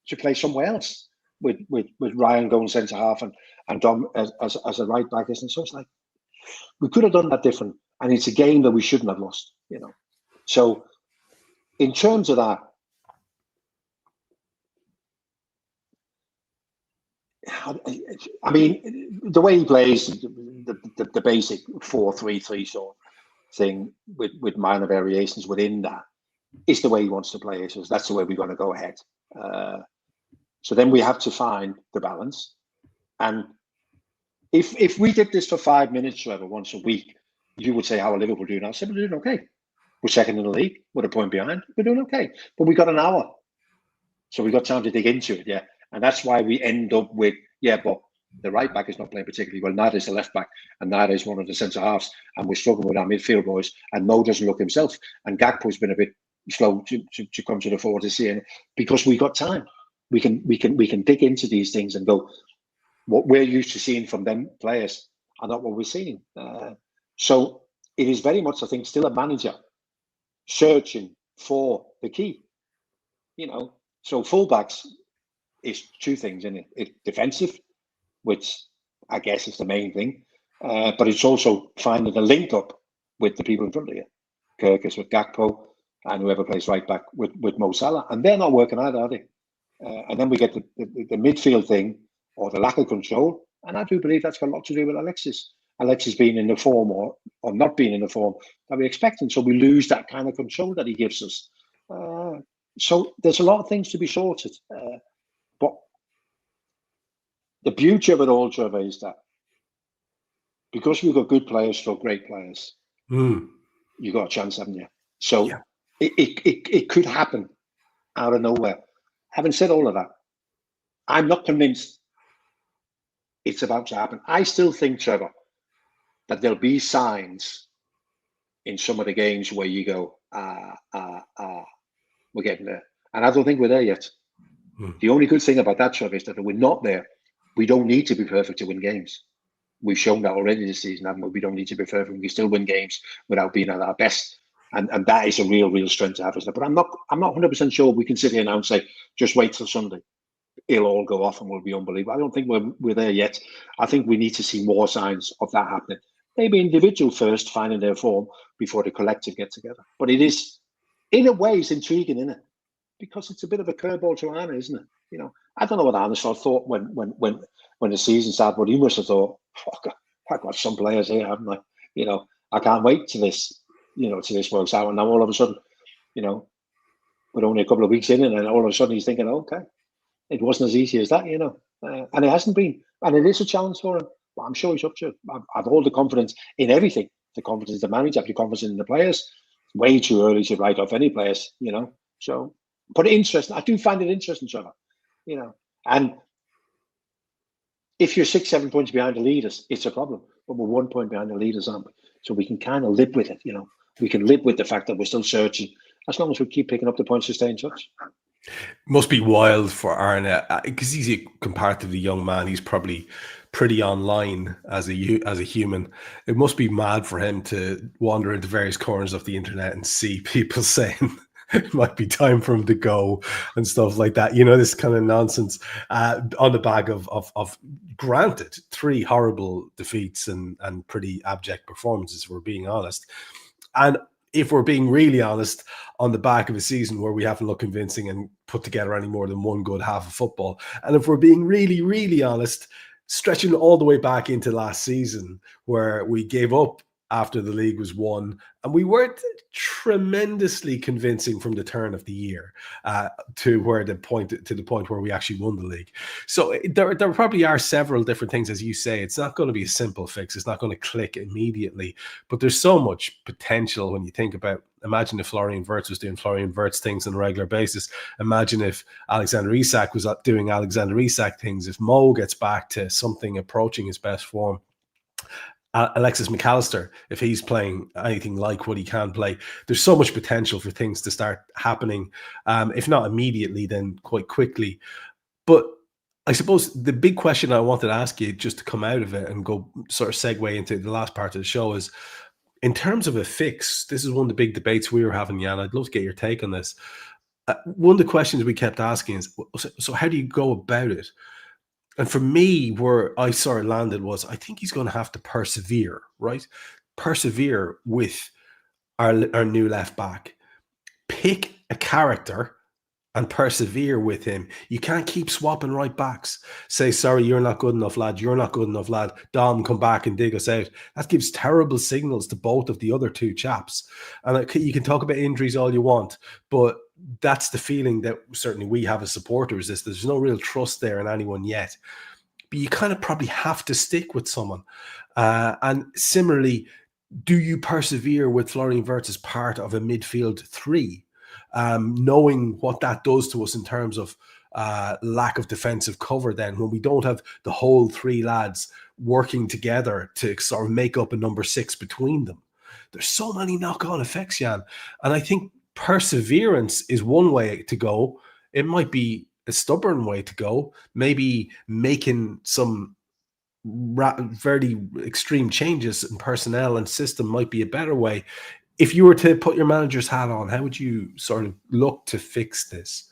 to play somewhere else with Ryan going centre half and Dom as a right back. So it's like, we could have done that different. And it's a game that we shouldn't have lost, So in terms of that, I mean, the way he plays, the basic 4-3-3 sort of thing with minor variations within that is the way he wants to play it. So that's the way we're going to go ahead. So then we have to find the balance. And if we did this for 5 minutes, Trevor, once a week, you would say, how are Liverpool doing? I said, we're doing okay. We're second in the league. We're a point behind. We're doing okay. But we got an hour. So we got time to dig into it, And that's why we end up with, but the right back is not playing particularly well. Neither is the left back, and neither is one of the centre halves. And we're struggling with our midfield boys. And Mo doesn't look himself. And Gakpo's been a bit slow to come to the fore this year because we got time. We can dig into these things and go, what we're used to seeing from them players are not what we're seeing. So it is very much, I think, still a manager searching for the key. So fullbacks is 2 things in it. It's defensive, which I guess is the main thing, but it's also finding a link up with the people in front of you. Kirkus with Gakpo and whoever plays right back with Mo Salah, and they're not working either, are they? And then we get the midfield thing or the lack of control, and I do believe that's got a lot to do with Alexis. Alexis being in the form or not being in the form that we expect, and so we lose that kind of control that he gives us. So there's a lot of things to be sorted. But the beauty of it all, Trevor, is that because we've got good players for great players, you've got a chance, haven't you? So it could happen out of nowhere. Having said all of that, I'm not convinced it's about to happen. I still think, Trevor, that there'll be signs in some of the games where you go, we're getting there. And I don't think we're there yet. The only good thing about that, Trevor, is that we're not there. We don't need to be perfect to win games. We've shown that already this season, haven't we? We don't need to be perfect. We can still win games without being at our best. And that is a real strength to have, isn't it? But I'm not 100% sure we can sit here now and say, just wait till Sunday. It'll all go off and we'll be unbelievable. I don't think we're there yet. I think we need to see more signs of that happening. Maybe individual first, finding their form before the collective get together. But it is, in a way, it's intriguing, isn't it? Because it's a bit of a curveball to Arne, isn't it? I don't know what Arne thought when the season started, but he must have thought, fuck, I've got some players here, haven't I? I can't wait to this, to this works out. And now all of a sudden, we're only a couple of weeks in, and then all of a sudden he's thinking, okay, it wasn't as easy as that, and it hasn't been. And it is a challenge for him. But I'm sure he's up to it. I've all the confidence in everything the confidence in the manager, have the confidence in the players. Way too early to write off any players, you know. So, but interesting. I do find it interesting, Trevor. You know, and if you're 6-7 points behind the leaders, it's a problem. But we're 1 point behind the leaders, aren't we? So we can kind of live with it, you know. We can live with the fact that we're still searching, as long as we keep picking up the points to stay in touch. Must be wild for Arne, because he's a comparatively young man. He's probably pretty online as a human. It must be mad for him to wander into various corners of the internet and see people saying it might be time for him to go and stuff like that. You know, this kind of nonsense on the back of granted 3 horrible defeats and pretty abject performances, if we're being honest. And if we're being really honest, on the back of a season where we haven't looked convincing and put together any more than one good half of football. And if we're being really, really honest, stretching all the way back into last season where we gave up after the league was won, and we weren't tremendously convincing from the turn of the year to the point where we actually won the league. So there probably are several different things, as you say. It's not going to be a simple fix. It's not going to click immediately, but there's so much potential when you think about. Imagine if Florian Wirtz was doing Florian Wirtz things on a regular basis. Imagine if Alexander Isak was doing Alexander Isak things. If Mo gets back to something approaching his best form. Alexis McAllister, if he's playing anything like what he can play, there's so much potential for things to start happening, if not immediately, then quite quickly. But I suppose the big question I wanted to ask you, just to come out of it and go sort of segue into the last part of the show, is in terms of a fix, this is one of the big debates we were having, Jan. I'd love to get your take on this. One of the questions we kept asking is, so how do you go about it? And for me, where I sort of landed was, I think he's going to have to persevere, right? Persevere with our new left back. Pick a character and persevere with him. You can't keep swapping right backs. Say, sorry, you're not good enough, lad. You're not good enough, lad. Dom, come back and dig us out. That gives terrible signals to both of the other 2 chaps. And you can talk about injuries all you want, but that's the feeling that certainly we have as supporters, is there's no real trust there in anyone yet. But you kind of probably have to stick with someone. And similarly, do you persevere with Florian Wirtz as part of a midfield 3? Knowing what that does to us in terms of lack of defensive cover, then when we don't have the whole 3 lads working together to sort of make up a number 6 between them. There's so many knock-on effects, Jan. And I think perseverance is one way to go. It might be a stubborn way to go. Maybe making some very extreme changes in personnel and system might be a better way. If you were to put your manager's hat on, how would you sort of look to fix this?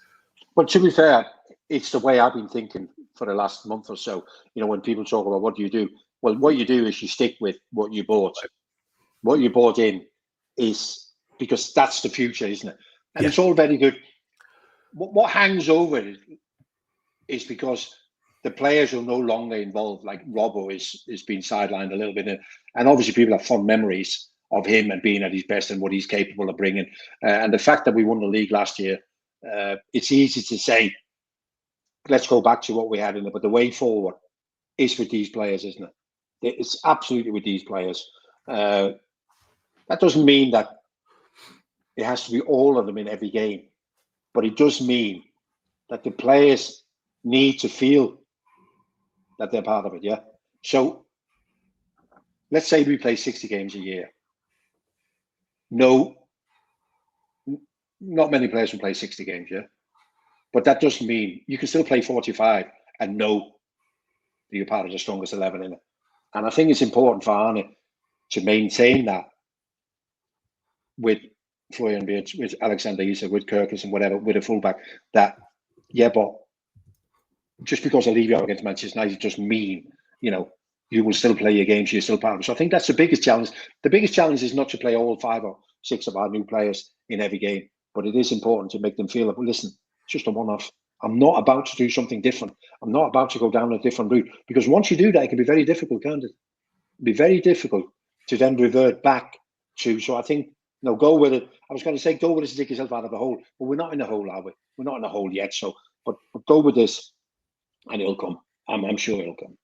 Well, to be fair, it's the way I've been thinking for the last month or so. You know, when people talk about what do you do? Well, what you do is you stick with what you bought. What you bought in is, because that's the future, isn't it? And It's all very good. What hangs over it is because the players are no longer involved. Like Robbo is being sidelined a little bit. And obviously people have fond memories of him and being at his best and what he's capable of bringing. And the fact that we won the league last year, it's easy to say, let's go back to what we had in it. But the way forward is with these players, isn't it? It's absolutely with these players. That doesn't mean that it has to be all of them in every game, but it does mean that the players need to feel that they're part of it, yeah? So let's say we play 60 games a year. No, not many players will play 60 games, yeah? But that doesn't mean you can still play 45 and know that you're part of the strongest 11 in it. And I think it's important for Arne to maintain that with Florian Wirtz, with Alexander Isak, with Kirkus and whatever, with a fullback, that, yeah, but just because I leave you out against Manchester United doesn't mean, you know, you will still play your games, you're still part of it. So I think that's the biggest challenge. The biggest challenge is not to play all 5 or 6 of our new players in every game, but it is important to make them feel that, well, listen, it's just a one-off. I'm not about to do something different. I'm not about to go down a different route, because once you do that, it can be very difficult, can't it? It'd be very difficult to then revert back to. So I think, no, go with it. I was going to say, go with this and take yourself out of the hole, but we're not in the hole, are we? We're not in the hole yet. So, but go with this, and it'll come. I'm sure it'll come.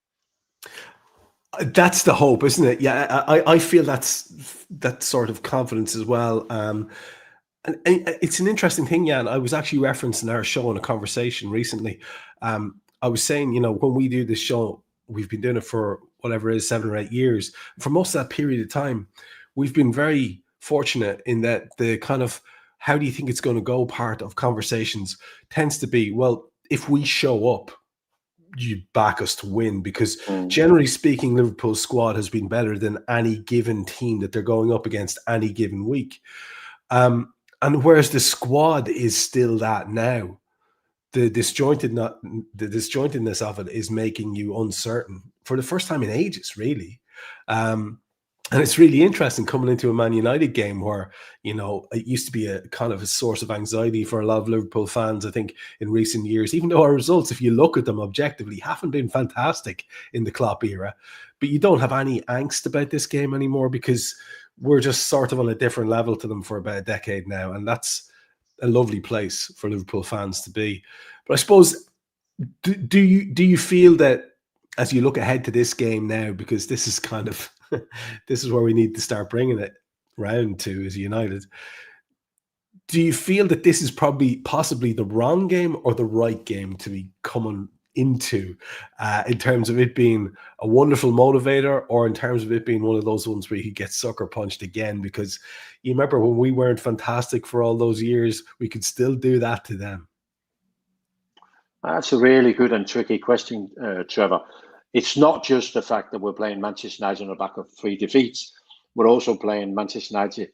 That's the hope, isn't it? Yeah, I feel that's that sort of confidence as well. And it's an interesting thing, Jan. I was actually referencing our show in a conversation recently. I was saying, when we do this show, we've been doing it for whatever it is, 7 or 8 years. For most of that period of time, we've been very fortunate in that the kind of how do you think it's going to go part of conversations tends to be, well, if we show up, you back us to win, because generally speaking, Liverpool's squad has been better than any given team that they're going up against any given week. And whereas the squad is still that now, the disjointedness of it is making you uncertain for the first time in ages, really. And it's really interesting coming into a Man United game where, it used to be a kind of a source of anxiety for a lot of Liverpool fans, I think, in recent years, even though our results, if you look at them objectively, haven't been fantastic in the Klopp era. But you don't have any angst about this game anymore because we're just sort of on a different level to them for about a decade now. And that's a lovely place for Liverpool fans to be. But I suppose, do you feel that as you look ahead to this game now, because this is kind of this is where we need to start bringing it round to as United, do you feel that this is possibly the wrong game or the right game to be coming into, in terms of it being a wonderful motivator, or in terms of it being one of those ones where you get sucker punched again? Because you remember when we weren't fantastic for all those years, we could still do that to them. That's a really good and tricky question, Trevor. It's not just the fact that we're playing Manchester United on the back of 3 defeats. We're also playing Manchester United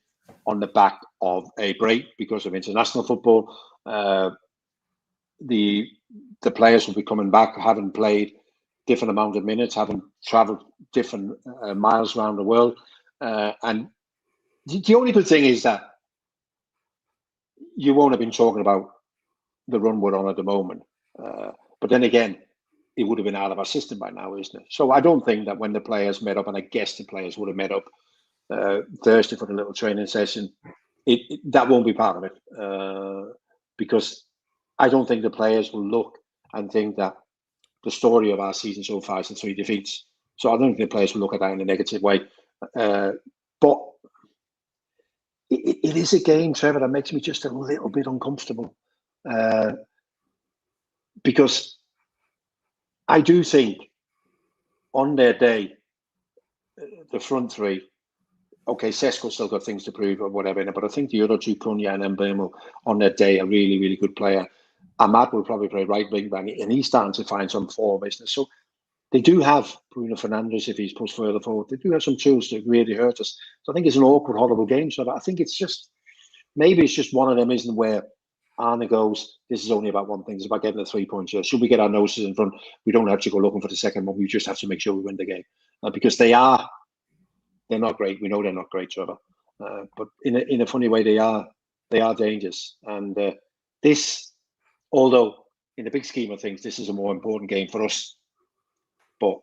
on the back of a break because of international football. The players will be coming back, having played different amount of minutes, having travelled different miles around the world. And the only good thing is that you won't have been talking about the run we're on at the moment. But then again, it would have been out of our system by now, isn't it? So I don't think that when the players met up, and I guess the players would have met up Thursday for the little training session, that won't be part of it. Because I don't think the players will look and think that the story of our season so far is the 3 defeats. So I don't think the players will look at that in a negative way. But it is a game, Trevor, that makes me just a little bit uncomfortable. Because I do think on their day, the front 3, okay, Sesko's still got things to prove or whatever, but I think the other 2, Cunha and Mbeumo, on their day, are really, really good player. Ahmad will probably play right wing back, and he's starting to find some form, isn't it? So they do have Bruno Fernandes if he's pushed further forward. They do have some tools to really hurt us. So I think it's an awkward, horrible game. So I think it's just, maybe it's just one of them, isn't where Arne goes, this is only about one thing. It's about getting the 3 points here. Should we get our noses in front? We don't have to go looking for the second one. We just have to make sure we win the game. Because they're not great. We know they're not great, Trevor. But in a funny way, they are dangerous. And this, although in the big scheme of things, this is a more important game for us. But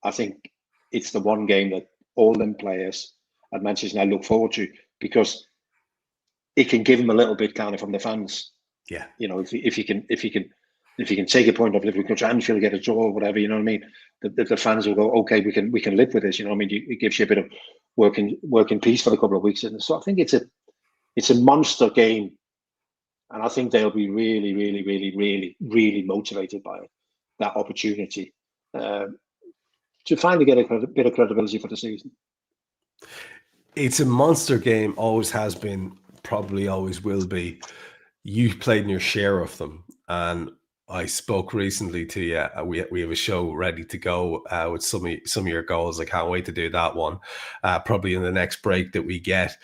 I think it's the one game that all them players at Manchester United look forward to, because it can give them a little bit kind of from the fans. Yeah. If you can take a point off, if we go to Anfield, get a draw or whatever, you know what I mean? The fans will go, okay, we can live with this. You know what I mean? It gives you a bit of working peace for a couple of weeks. And so I think it's a monster game. And I think they'll be really, really, really, really, really motivated by it, that opportunity to finally get a bit of credibility for the season. It's a monster game, always has been, probably always will be. You played in your share of them, and I spoke recently to you. We have a show ready to go with some of your goals. I can't wait to do that one, probably in the next break that we get.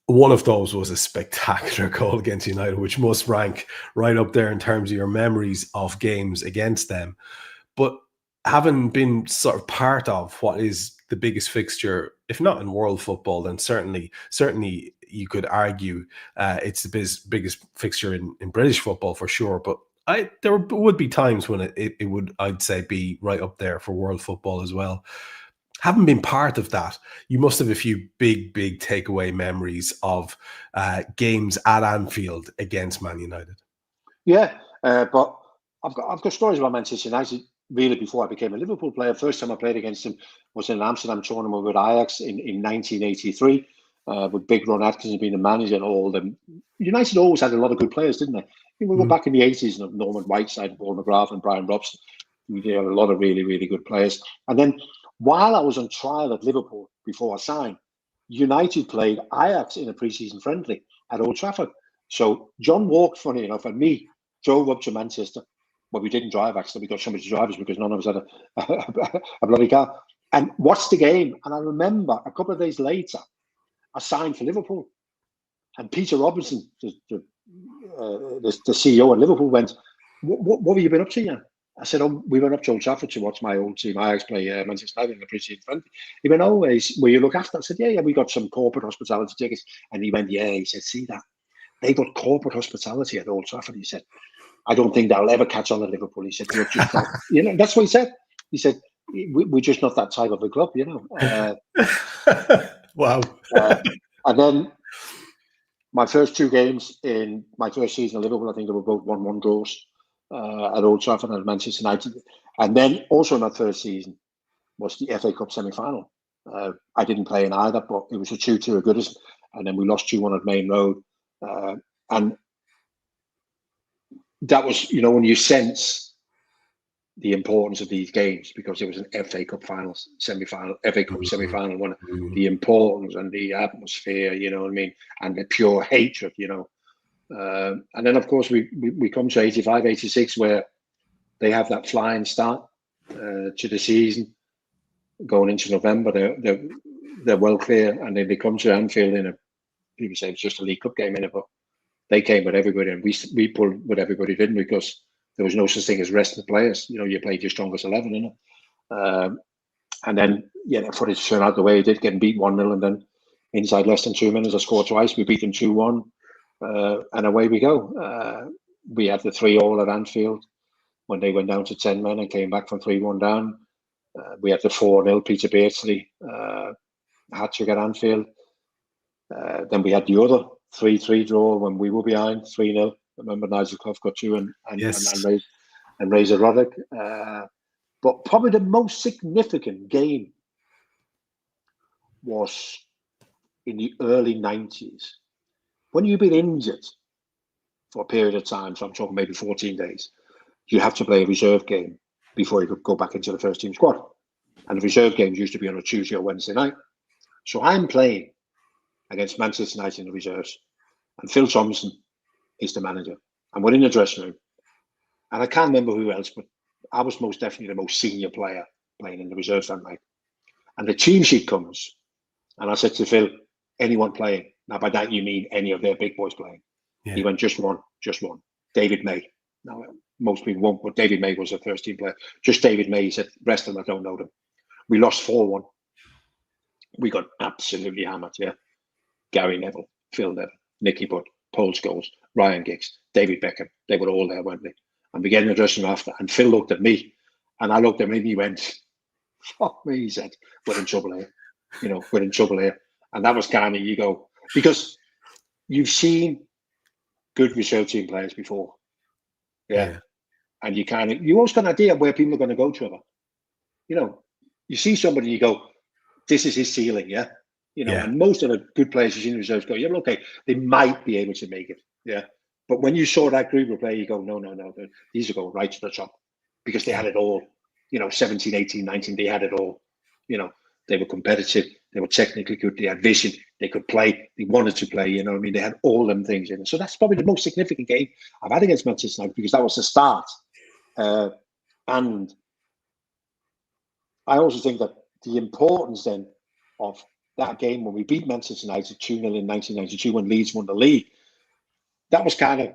One of those was a spectacular goal against United, which must rank right up there in terms of your memories of games against them. But having been sort of part of what is the biggest fixture, if not in world football, then certainly you could argue it's the biggest fixture in British football for sure. But there would be times when it would, I'd say, be right up there for world football as well. Having been part of that, you must have a few big takeaway memories of games at Anfield against Man United. Yeah, but I've got stories about Manchester United really before I became a Liverpool player. First time I played against him was in an Amsterdam tournament with Ajax in 1983, with Big Ron Atkinson being the manager and all them. United always had a lot of good players, didn't they? We go back in the 80s, and Norman Whiteside, Paul McGrath and Brian Robson. We had a lot of really, really good players. And then while I was on trial at Liverpool before I signed, United played Ajax in a pre-season friendly at Old Trafford. So John Walk, funny enough, and me drove up to Manchester. Well, we didn't drive, actually. We got somebody to drive us because none of us had a bloody car. And watched the game. And I remember a couple of days later, I signed for Liverpool. And Peter Robinson, the CEO at Liverpool, went, what have you been up to, Jan? I said, we went up to Old Trafford to watch my old team, Ajax, play Manchester United in the pre-season friendly. He went, will you look after? I said, yeah, we got some corporate hospitality tickets. And he went, yeah. He said, see that? They got corporate hospitality at Old Trafford. He said, I don't think that'll ever catch on at Liverpool. He said, you're just not, that's what he said. He said, we're just not that type of a club, Wow. And then my first two games in my first season at Liverpool, I think they were both 1-1 draws at Old Trafford and at Manchester United. And then also in my first season was the FA Cup semi-final. I didn't play in either, but it was a 2-2 at Goodison. And then we lost 2-1 at Main Road. And that was, when you sense the importance of these games, because it was an FA Cup finals, semi-final, FA Cup semi-final, one, the importance and the atmosphere, and the pure hatred, and then of course we come to 85, 86, where they have that flying start to the season, going into November. They're well clear, and then they come to Anfield people say it's just a League Cup game in it, but they came with everybody, and we pulled with everybody, didn't we? Because there was no such thing as resting players. You played your strongest 11, and then, for it to turn out the way it did, getting beat 1-0, and then inside less than 2 minutes, I scored twice. We beat them 2-1, and away we go. We had the 3-3 at Anfield when they went down to 10 men and came back from 3-1 down. We had the 4-0 Peter Beardsley hat-trick at Anfield. Then we had the other 3-3 draw when we were behind 3-0. I remember Nigel Clough got 2 and Razor Roddick. But probably the most significant game was in the early 90s. When you've been injured for a period of time, so I'm talking maybe 14 days, you have to play a reserve game before you could go back into the first team squad. And the reserve games used to be on a Tuesday or Wednesday night. So I'm playing against Manchester United in the reserves. And Phil Thompson is the manager. And we're in the dressing room. And I can't remember who else, but I was most definitely the most senior player playing in the reserves that night. And the team sheet comes. And I said to Phil, anyone playing? Now, by that, you mean any of their big boys playing. Yeah. He went, just one. David May. Now, most people won't, but David May was a first team player. Just David May. He said, rest of them, I don't know them. We lost 4-1. We got absolutely hammered, yeah. Gary Neville, Phil Neville, Nicky Butt, Paul Scholes, Ryan Giggs, David Beckham. They were all there, weren't they? And we get in the dressing room after, and Phil looked at me, and I looked at him, and he went, fuck me, he said, we're in trouble here. We're in trouble here. And that was kind of, you go, because you've seen good reserve team players before. Yeah. And you always got an idea where people are going to go, Trevor. You see somebody, you go, this is his ceiling, yeah? And most of the good players you see in the reserves go, yeah, well, okay, they might be able to make it, yeah. But when you saw that group of players, you go, no, these are going right to the top, because they had it all. 17, 18, 19, they had it all. They were competitive, they were technically good, they had vision, they could play, they wanted to play, they had all them things in it. So that's probably the most significant game I've had against Manchester United, because that was the start. And I also think that the importance then of that game when we beat Manchester United 2-0 in 1992 when Leeds won the league, that was kind of,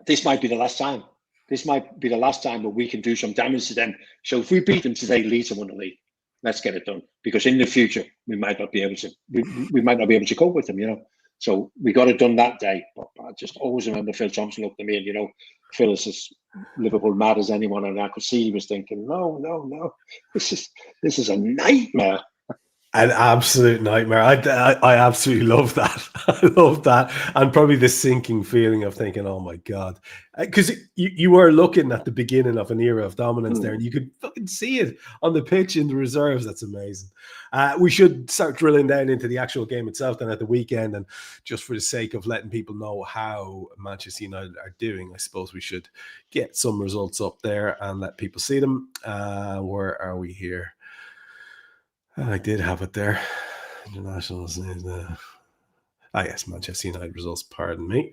this might be the last time. This might be the last time that we can do some damage to them. So if we beat them today, Leeds have won the league. Let's get it done, because in the future we might not be able to. We might not be able to cope with them, So we got it done that day. But I just always remember Phil Thompson looked at me, and Phil is as Liverpool mad as anyone, and I could see he was thinking, no, this is a nightmare. An absolute nightmare. I absolutely love that. I love that. And probably the sinking feeling of thinking, oh my God. Because you were looking at the beginning of an era of dominance there, and you could fucking see it on the pitch in the reserves. That's amazing. We should start drilling down into the actual game itself then at the weekend. And just for the sake of letting people know how Manchester United are doing, I suppose we should get some results up there and let people see them. Where are we here? I did have it there. Internationals. Yes, Manchester United results. Pardon me.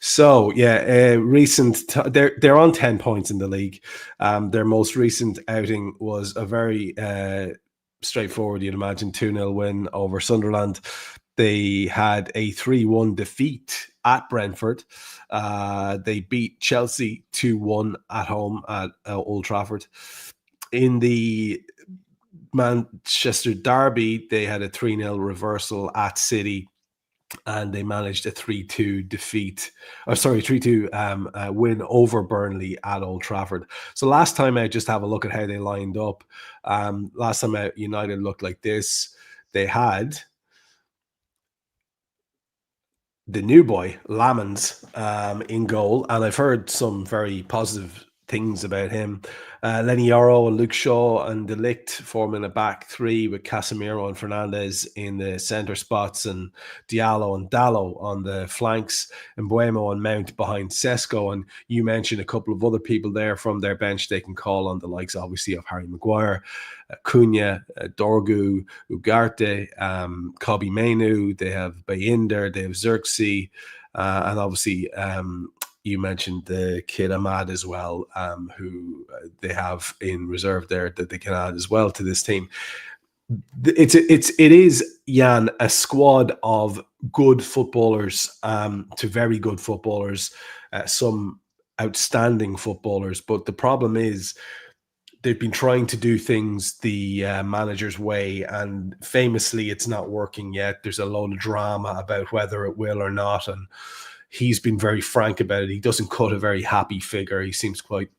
So yeah, they're on 10 points in the league. Their most recent outing was a very straightforward, you'd imagine, 2-0 win over Sunderland. They had a 3-1 defeat at Brentford. They beat Chelsea 2-1 at home at Old Trafford. In the Manchester derby, they had a 3-0 reversal at City, and they managed a 3-2 defeat. 3-2 win over Burnley at Old Trafford. So last time out, just have a look at how they lined up. Last time out, United looked like this. They had the new boy, Lamans, in goal, and I've heard some very positive things about him. Lenny Yoro and Luke Shaw and De Ligt forming a back three with Casemiro and Fernandes in the centre spots, and Diallo and Dallo on the flanks, and Buemo and Mount behind Sesko. And you mentioned a couple of other people there from their bench they can call on, the likes obviously of Harry Maguire, Cunha, Dorgu, Ugarte, Kobe Mainu. They have Bayinder, they have Xerxes, and obviously you mentioned the kid Ahmad as well, who they have in reserve there that they can add as well to this team. It is, Jan, a squad of good footballers to very good footballers, some outstanding footballers. But the problem is they've been trying to do things the manager's way, and famously it's not working yet. There's a load of drama about whether it will or not, and he's been very frank about it. He doesn't cut a very happy figure. He seems quite,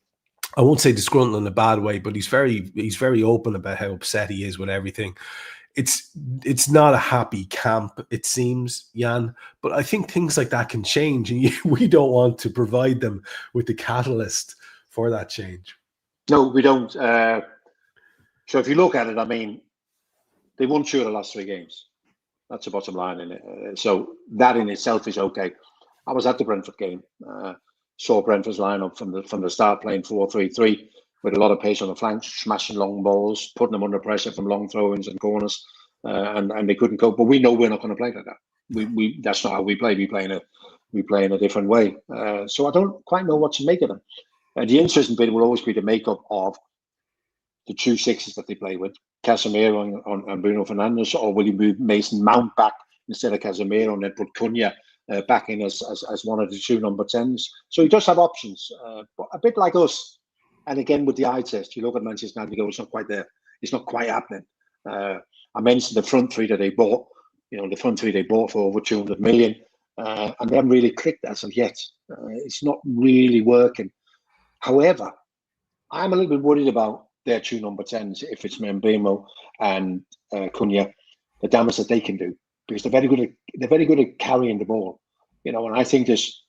I won't say disgruntled in a bad way, but he's very open about how upset he is with everything. It's not a happy camp, it seems, Jan, but I think things like that can change, and we don't want to provide them with the catalyst for that change. No, we don't. So if you look at it, I mean, they won 2 of the last 3 games. That's the bottom line in it. So that in itself is okay. I was at the Brentford game. Saw Brentford's lineup from the start, playing 4-3-3 with a lot of pace on the flanks, smashing long balls, putting them under pressure from long throw-ins and corners, and they couldn't cope. But we know we're not going to play like that. We that's not how we play. We play in a different way. So I don't quite know what to make of them. The interesting bit will always be the makeup of the 2 sixes that they play with, Casemiro and Bruno Fernandes, or will you move Mason Mount back instead of Casemiro and then put Cunha back in as one of the 2 number 10s? So he does have options, but a bit like us. And again, with the eye test, you look at Manchester United, you go, it's not quite there. It's not quite happening. I mentioned the front 3 that they bought. The front 3 they bought for over 200 million, and they haven't really clicked as of yet. It's not really working. However, I'm a little bit worried about their 2 number 10s, if it's Mbeumo and Cunha, the damage that they can do, because they're very good at carrying the ball, and I think there's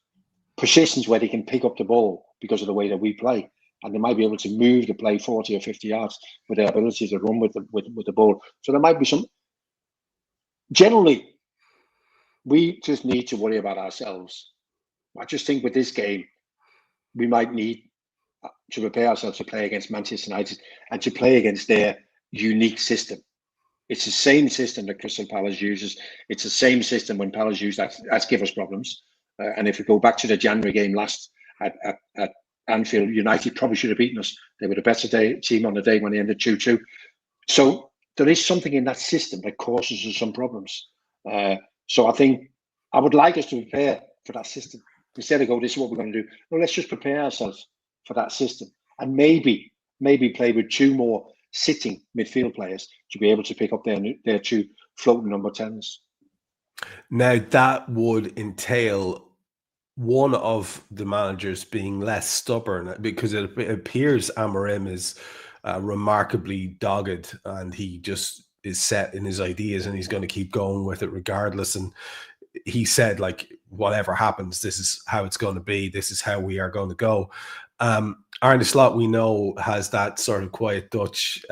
positions where they can pick up the ball because of the way that we play, and they might be able to move the play 40 or 50 yards with their ability to run with the ball. So there might be some. Generally, we just need to worry about ourselves. I just think with this game, we might need to prepare ourselves to play against Manchester United and to play against their unique system. It's the same system that Crystal Palace uses. It's the same system when Palace used that's give us problems. And if we go back to the January game last at Anfield, United probably should have beaten us. They were the better team on the day when they ended 2-2. So there is something in that system that causes us some problems. So I think I would like us to prepare for that system. Instead of go, this is what we're going to do. Well, let's just prepare ourselves for that system, and maybe play with 2 more sitting midfield players to be able to pick up their 2 floating number 10s. Now that would entail one of the managers being less stubborn, because it appears Amorim is remarkably dogged, and he just set in his ideas, and he's going to keep going with it regardless. And he said, like, whatever happens, this is how it's going to be. This is how we are going to go. Arne Slot, we know, has that sort of quiet Dutch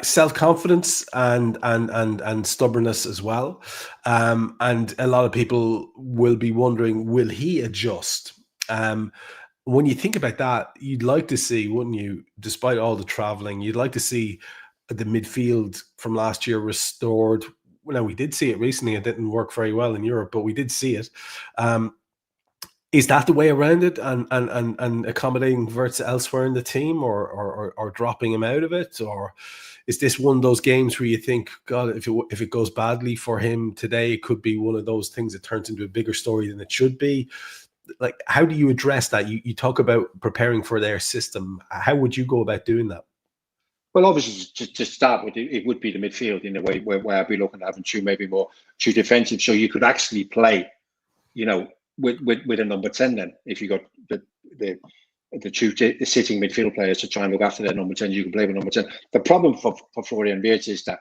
self-confidence and stubbornness as well. And a lot of people will be wondering, will he adjust? When you think about that, you'd like to see, wouldn't you, despite all the traveling, you'd like to see the midfield from last year restored. Well, we did see it recently. It didn't work very well in Europe, but we did see it. Is that the way around it, and accommodating Wirtz elsewhere in the team, or dropping him out of it? Or is this one of those games where you think, God, if it goes badly for him today, it could be one of those things that turns into a bigger story than it should be? Like, how do you address that? You talk about preparing for their system. How would you go about doing that? Well, obviously, to start with, it would be the midfield in a way where I'd be looking at having maybe more two defensive, so you could actually play, with a number 10. Then, if you got the sitting midfield players to try and look after their number 10, you can play with number 10. The problem for Florian Wirtz is that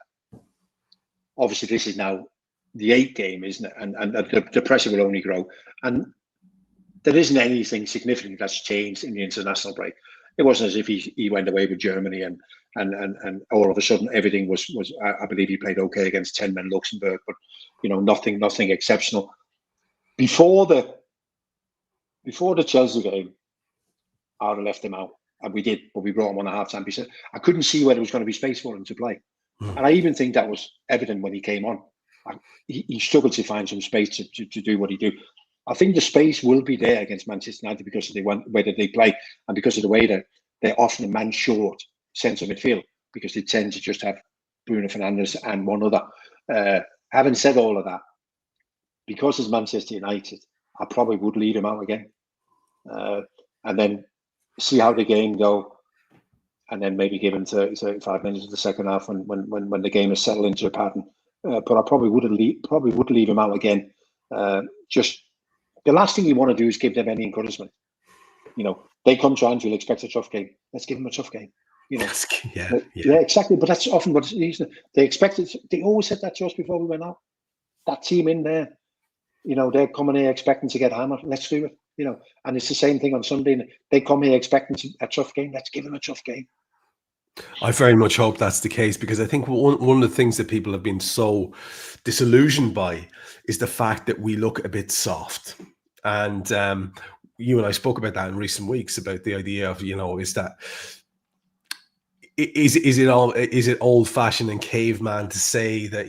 obviously this is now the 8th game, isn't it? And the pressure will only grow, and there isn't anything significant that's changed in the international break. It wasn't as if he went away with Germany and all of a sudden everything was. I believe he played okay against 10 men Luxembourg, but nothing exceptional. Before the Chelsea game, I would have left him out, and we did, but we brought him on at half-time because I couldn't see where there was going to be space for him to play, and I even think that was evident when he came on. He struggled to find some space to do what he do. I think the space will be there against Manchester United because of the way that they play, and because of the way that they're often a man short centre midfield, because they tend to just have Bruno Fernandes and one other. Having said all of that, because it's Manchester United, I probably would leave him out again, and then see how the game go, and then maybe give him 35 minutes of the second half when the game is settled into a pattern. But I probably would leave him out again. Just the last thing you want to do is give them any encouragement. They come to Anfield, expect a tough game. Let's give them a tough game. Yeah, exactly. But that's often what they expected. They always said that to us before we went out. That team in there, they're coming here expecting to get hammered. Let's do it. And it's the same thing on Sunday. They come here expecting a tough game. Let's give them a tough game. I very much hope that's the case, because I think one of the things that people have been so disillusioned by is the fact that we look a bit soft. And you and I spoke about that in recent weeks, about the idea of, is it old fashioned and caveman to say that,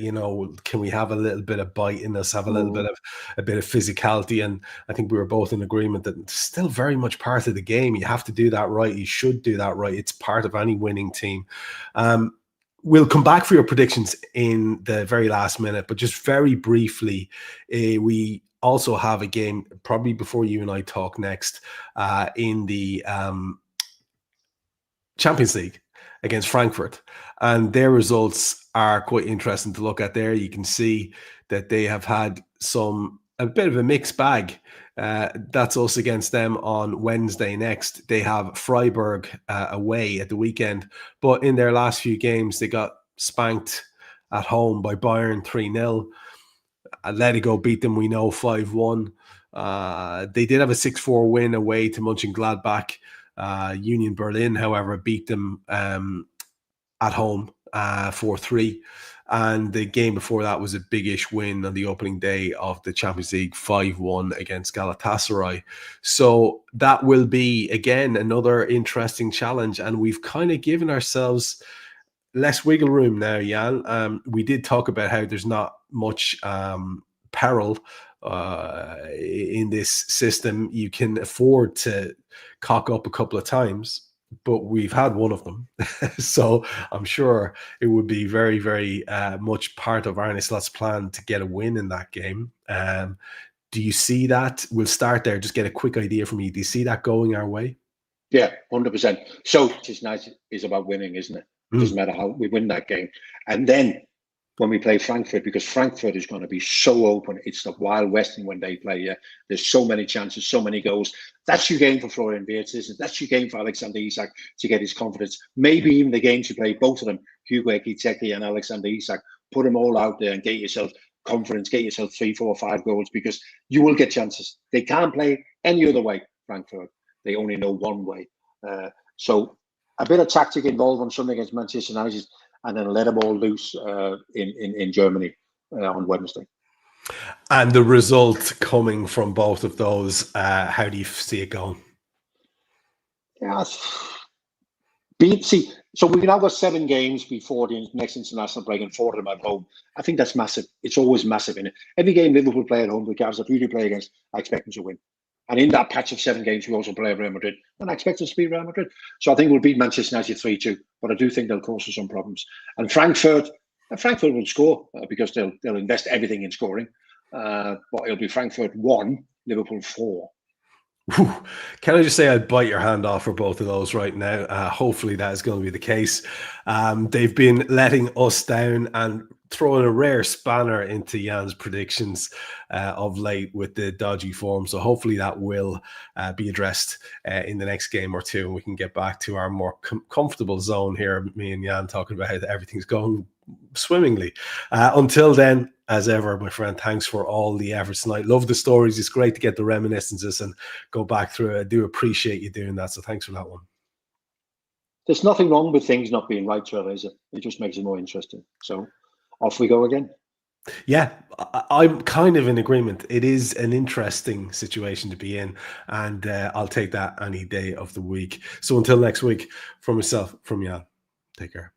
can we have a little bit of bite in us, have a little bit of physicality? And I think we were both in agreement that it's still very much part of the game. You have to do that right. You should do that right. It's part of any winning team. We'll come back for your predictions in the very last minute, but just very briefly, we also have a game probably before you and I talk next in the Champions League against Frankfurt, and their results are quite interesting to look at. There you can see that they have had a bit of a mixed bag. That's us against them on Wednesday next. They have Freiburg away at the weekend, but in their last few games they got spanked at home by Bayern 3-0. Atletico beat them, we know, 5-1. They did have a 6-4 win away to Mönchengladbach. Union Berlin, however, beat them at home 4-3. And the game before that was a big-ish win on the opening day of the Champions League, 5-1 against Galatasaray. So that will be, again, another interesting challenge. And we've kind of given ourselves less wiggle room now, Jan. We did talk about how there's not much peril in this system. You can afford to cock up a couple of times, but we've had one of them. So I'm sure it would be very, very much part of Arne Slot's plan to get a win in that game. Do you see that? We'll start there. Just get a quick idea from you. Do you see that going our way? Yeah, 100%. So just nice is about winning, isn't it? It doesn't matter how we win that game. And then when we play Frankfurt, because Frankfurt is going to be so open. It's the Wild West when they play. Yeah, there's so many chances, so many goals. That's your game for Florian Wirtz, isn't it? That's your game for Alexander Isak to get his confidence. Maybe even the game to play both of them, Hugo Ekitike and Alexander Isak. Put them all out there and get yourself confidence, get yourself 3, 4, 5 goals, because you will get chances. They can't play any other way, Frankfurt. They only know one way. So a bit of tactic involved on Sunday against Manchester United, and then let them all loose in Germany on Wednesday. And the result coming from both of those, how do you see it going? Yeah, so we've now got 7 games before the next international break, and 4 of them at home. I think that's massive. It's always massive, innit? Every game Liverpool play at home, regardless of who they play against, I expect them to win. And in that patch of 7 games, we also play Real Madrid, and I expect us to beat Real Madrid. So I think we'll beat Manchester United 3-2, but I do think they'll cause us some problems. And Frankfurt will score because they'll invest everything in scoring. But it'll be Frankfurt 1, Liverpool 4. Whew. Can I just say I'd bite your hand off for both of those right now? Hopefully that is going to be the case. They've been letting us down and throwing a rare spanner into Jan's predictions of late with the dodgy form. So hopefully that will be addressed in the next game or two, and we can get back to our more comfortable zone here, me and Jan talking about how everything's going swimmingly. Until then, as ever, my friend, thanks for all the efforts tonight. Love the stories. It's great to get the reminiscences and go back through it. I do appreciate you doing that, so thanks for that one. There's nothing wrong with things not being right, Trevor, is it? It just makes it more interesting. So off we go again. Yeah, I'm kind of in agreement. It is an interesting situation to be in, and I'll take that any day of the week. So until next week, from myself, from Jan, take care.